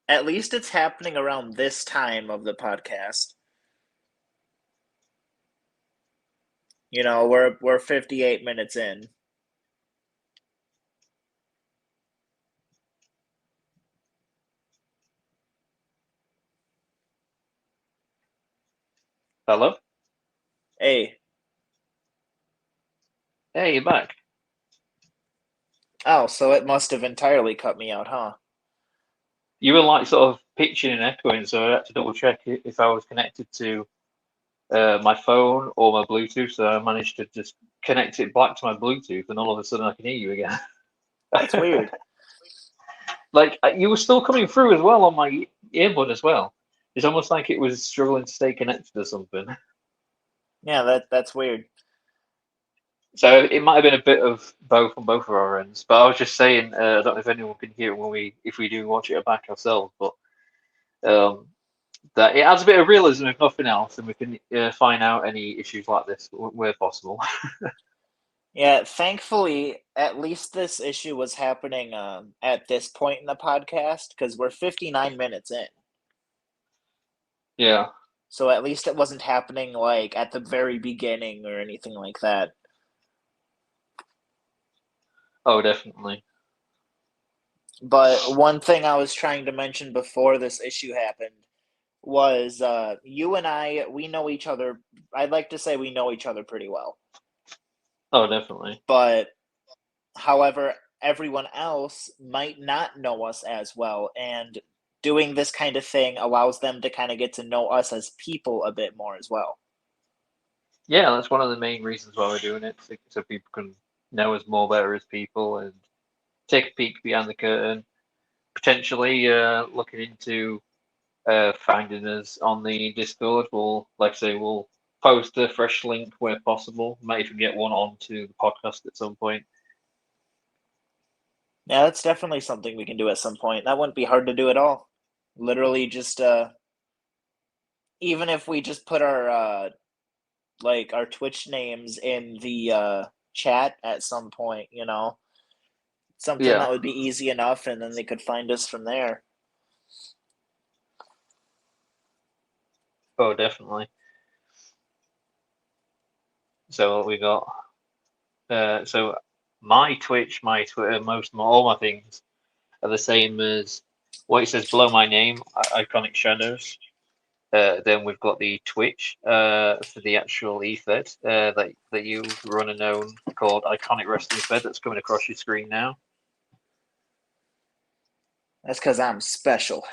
At least it's happening around this time of the podcast. You know, we're 58 minutes in. Hello? Hey. Hey, you're back. Oh, so it must have entirely cut me out, huh? You were like sort of pitching and echoing, so I had to double check if I was connected to my phone or my Bluetooth. So I managed to just connect it back to my Bluetooth, and all of a sudden I can hear you again. That's weird. Like you were still coming through as well on my earbud as well. It's almost like it was struggling to stay connected or something. Yeah, that's weird. So it might have been a bit of both on both of our ends. But I was just saying, I don't know if anyone can hear it if we do watch it back ourselves, but that it adds a bit of realism if nothing else, and we can find out any issues like this where possible. Yeah, thankfully, at least this issue was happening at this point in the podcast because we're 59 minutes in. Yeah. So at least it wasn't happening like at the very beginning or anything like that. Oh, definitely. But one thing I was trying to mention before this issue happened was you and I, we know each other. I'd like to say we know each other pretty well. Oh, definitely. But however, everyone else might not know us as well. And doing this kind of thing allows them to kind of get to know us as people a bit more as well. Yeah, that's one of the main reasons why we're doing it, so people can know us more better as people and take a peek behind the curtain. Potentially looking into finding us on the Discord. We'll, like I say, we'll post a fresh link where possible. Might even get one onto the podcast at some point. Yeah, that's definitely something we can do at some point. That wouldn't be hard to do at all. Literally just even if we just put our like our Twitch names in the chat at some point, you know. Something Yeah. that would be easy enough, and then they could find us from there. Oh, definitely. So what we got? So my Twitch, my Twitter, all my things are the same as what it says below my name, Iconic Shadows. Then we've got the Twitch for the actual eFed that you run and own called Iconic Wrestling Fed that's coming across your screen now. That's because I'm special.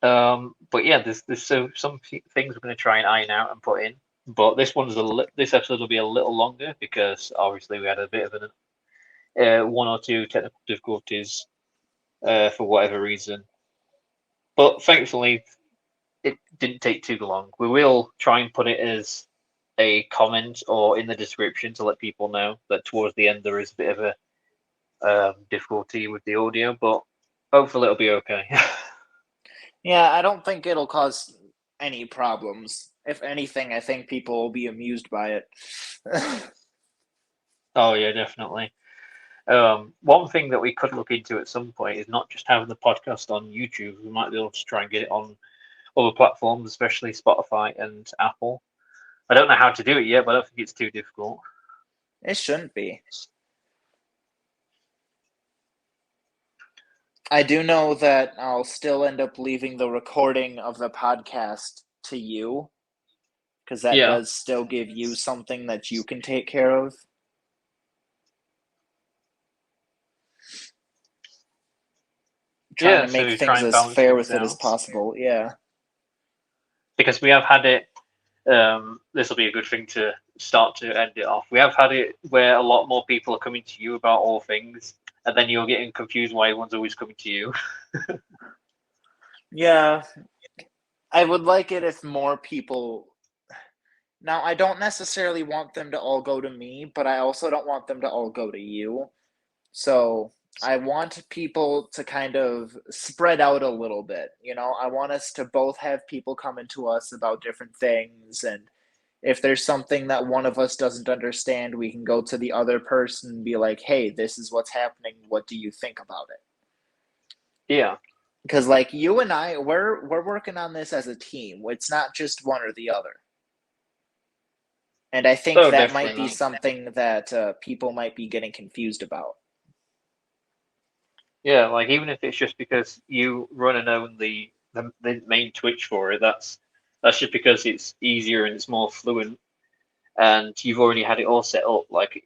But yeah, there's some things we're going to try and iron out and put in. But this episode will be a little longer because obviously we had a bit of one or two technical difficulties for whatever reason. But thankfully, it didn't take too long. We will try and put it as a comment or in the description to let people know that towards the end there is a bit of a difficulty with the audio, but hopefully it'll be okay. Yeah, I don't think it'll cause any problems. If anything, I think people will be amused by it. Oh yeah, definitely. One thing that we could look into at some point is not just having the podcast on YouTube. We might be able to try and get it on other platforms, especially Spotify and Apple. I don't know how to do it yet, but I don't think it's too difficult. It shouldn't be. I do know that I'll still end up leaving the recording of the podcast to you, because that Yeah. does still give you something that you can take care of. Trying Yeah, to make so try things and as balance fair things with it as out. possible. Yeah. Because we have had it. This will be a good thing to start to end it off. We have had it where a lot more people are coming to you about all things, and then you're getting confused why everyone's always coming to you. Yeah. I would like it if more people. Now, I don't necessarily want them to all go to me, but I also don't want them to all go to you. So I want people to kind of spread out a little bit. You know, I want us to both have people coming to us about different things. And if there's something that one of us doesn't understand, we can go to the other person and be like, hey, this is what's happening. What do you think about it? Yeah. Because like you and I, we're working on this as a team. It's not just one or the other. And I think Oh, that might definitely be not. something that people might be getting confused about. Yeah, like even if it's just because you run and own the main Twitch for it, that's just because it's easier and it's more fluent, and you've already had it all set up. Like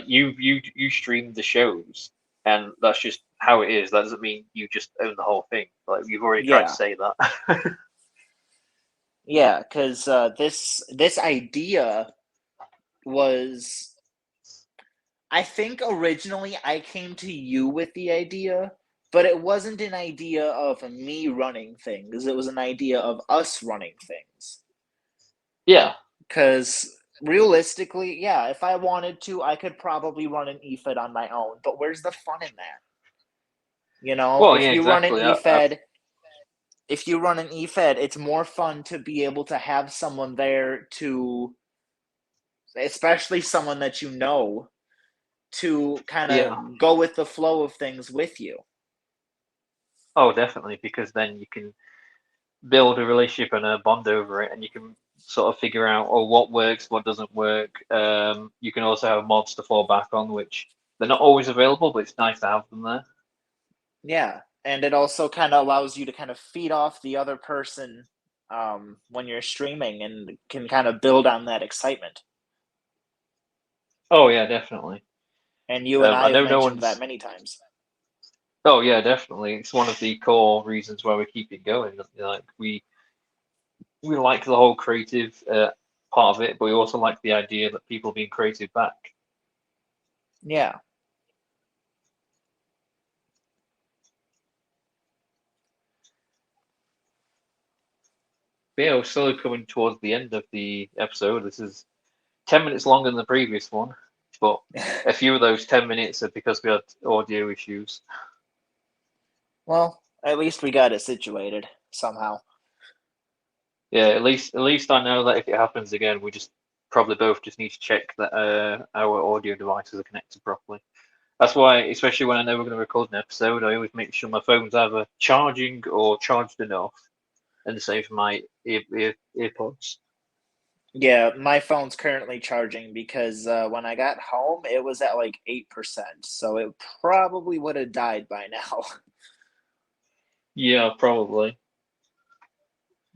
you stream the shows, and that's just how it is. That doesn't mean you just own the whole thing. Like you've already tried to Yeah. say that. Yeah, because this idea was, I think originally I came to you with the idea, but it wasn't an idea of me running things. It was an idea of us running things. Yeah. Because realistically, yeah, if I wanted to, I could probably run an eFed on my own. But where's the fun in that? You know, Well, yeah, exactly. if you run an eFed, it's more fun to be able to have someone there to, especially someone that you know, to kind Yeah. of go with the flow of things with you. Oh, definitely, because then you can build a relationship and a bond over it, and you can sort of figure out what works, what doesn't work. You can also have mods to fall back on, which they're not always available, but it's nice to have them there. Yeah. And it also kind of allows you to kind of feed off the other person when you're streaming, and can kind of build on that excitement. Oh yeah, definitely. And you and I I have know no mentioned that one's. many times. Oh yeah, definitely. It's one of the core reasons why we keep it going. Like we like the whole creative part of it, but we also like the idea that people being creative back. Yeah. But yeah, we're slowly coming towards the end of the episode. This is 10 minutes longer than the previous one, but a few of those 10 minutes are because we had audio issues. Well, at least we got it situated somehow. Yeah, at least I know that if it happens again, we just probably both just need to check that our audio devices are connected properly. That's why, especially when I know we're going to record an episode, I always make sure my phone's either charging or charged enough, and the same for my earpods. Yeah, my phone's currently charging because when I got home, it was at like 8%. So it probably would have died by now. Yeah, probably.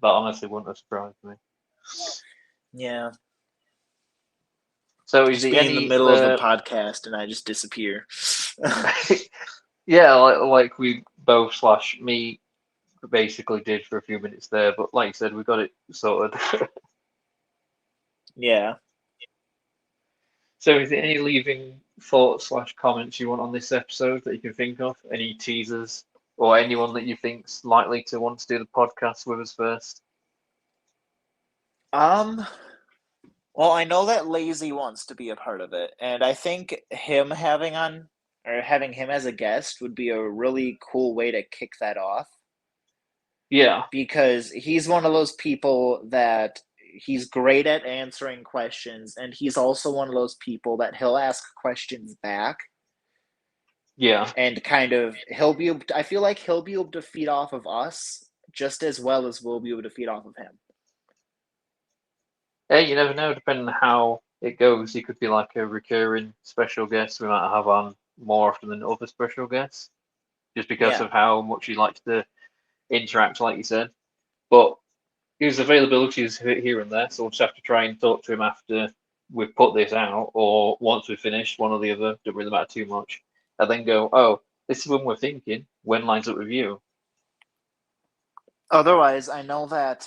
That honestly wouldn't have surprised me. Yeah. So is Just it be in the any middle of a podcast and I just disappear. yeah, like we both slash me basically did for a few minutes there, but like you said, we got it sorted. Yeah. So is there any leaving thoughts slash comments you want on this episode that you can think of? Any teasers or anyone that you think's likely to want to do the podcast with us first? Well, I know that Lazy wants to be a part of it, and I think having him as a guest would be a really cool way to kick that off, Yeah, because he's one of those people that he's great at answering questions, and he's also one of those people that he'll ask questions back, yeah. and kind of I feel like he'll be able to feed off of us just as well as we'll be able to feed off of him. Hey, you never know, depending on how it goes. He could be like a recurring special guest we might have on more often than other special guests, just because Yeah. of how much he likes to interact, like you said. But his availability is here and there, so we'll just have to try and talk to him after we've put this out, or once we've finished, one or the other, don't really matter too much, and then go, oh, this is when we're thinking, when lines up with you. Otherwise, I know that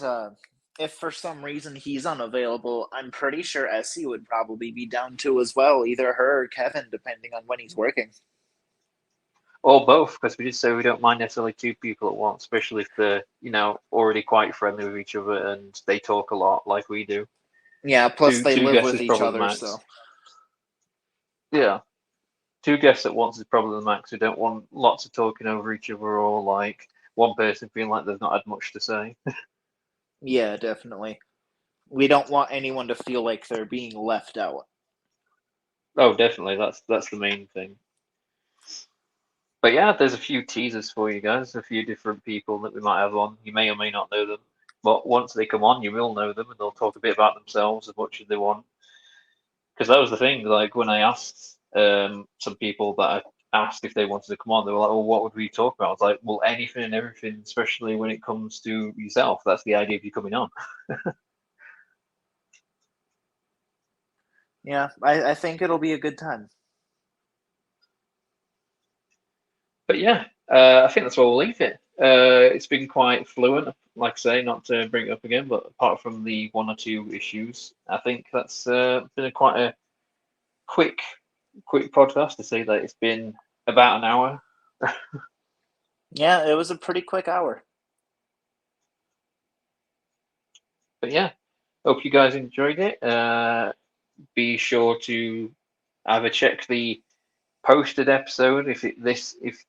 if for some reason he's unavailable, I'm pretty sure Essie would probably be down too as well, either her or Kevin, depending on when he's working. Or both, because we did say we don't mind necessarily two people at once, especially if they're, already quite friendly with each other and they talk a lot like we do. Yeah, plus Two they two live guests with is each probably the other, max. so. Yeah. Two guests at once is probably the max. We don't want lots of talking over each other or like one person feeling like they've not had much to say. Yeah, definitely. We don't want anyone to feel like they're being left out. Oh, definitely. That's the main thing. But yeah, there's a few teasers for you guys, a few different people that we might have on. You may or may not know them, but once they come on, you will know them, and they'll talk a bit about themselves as much as they want. Because that was the thing. Like when I asked some people that I asked if they wanted to come on, they were like, "Well, what would we talk about?" I was like, "Well, anything and everything, especially when it comes to yourself. That's the idea of you coming on." Yeah, I think it'll be a good time. But yeah, I think that's where we'll leave it. It's been quite fluent, like I say, not to bring it up again, but apart from the one or two issues, I think that's been quite a quick, quick podcast to say that it's been about an hour. Yeah, it was a pretty quick hour. But yeah, hope you guys enjoyed it. Be sure to either check the posted episode if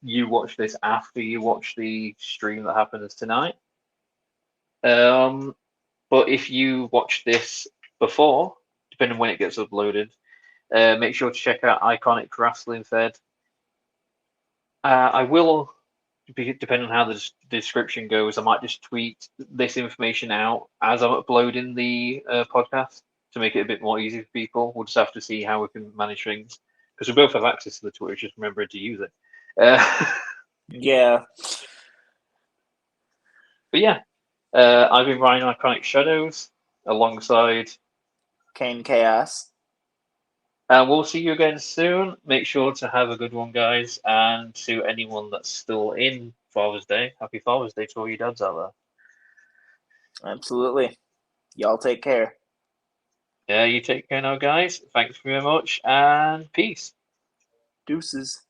you watch this after you watch the stream that happens tonight. But if you watch this before, depending on when it gets uploaded, make sure to check out Iconic Wrestling Fed. I will, depending on how the description goes, I might just tweet this information out as I'm uploading the podcast to make it a bit more easy for people. We'll just have to see how we can manage things because we both have access to the Twitter, just remembering to use it. Yeah. But yeah, I've been Ryan Iconic Shadows alongside Kane Chaos. And we'll see you again soon. Make sure to have a good one, guys. And to anyone that's still in Father's Day, happy Father's Day to all you dads out there. Absolutely. Y'all take care. Yeah, you take care now, guys. Thanks very much, and peace. Deuces.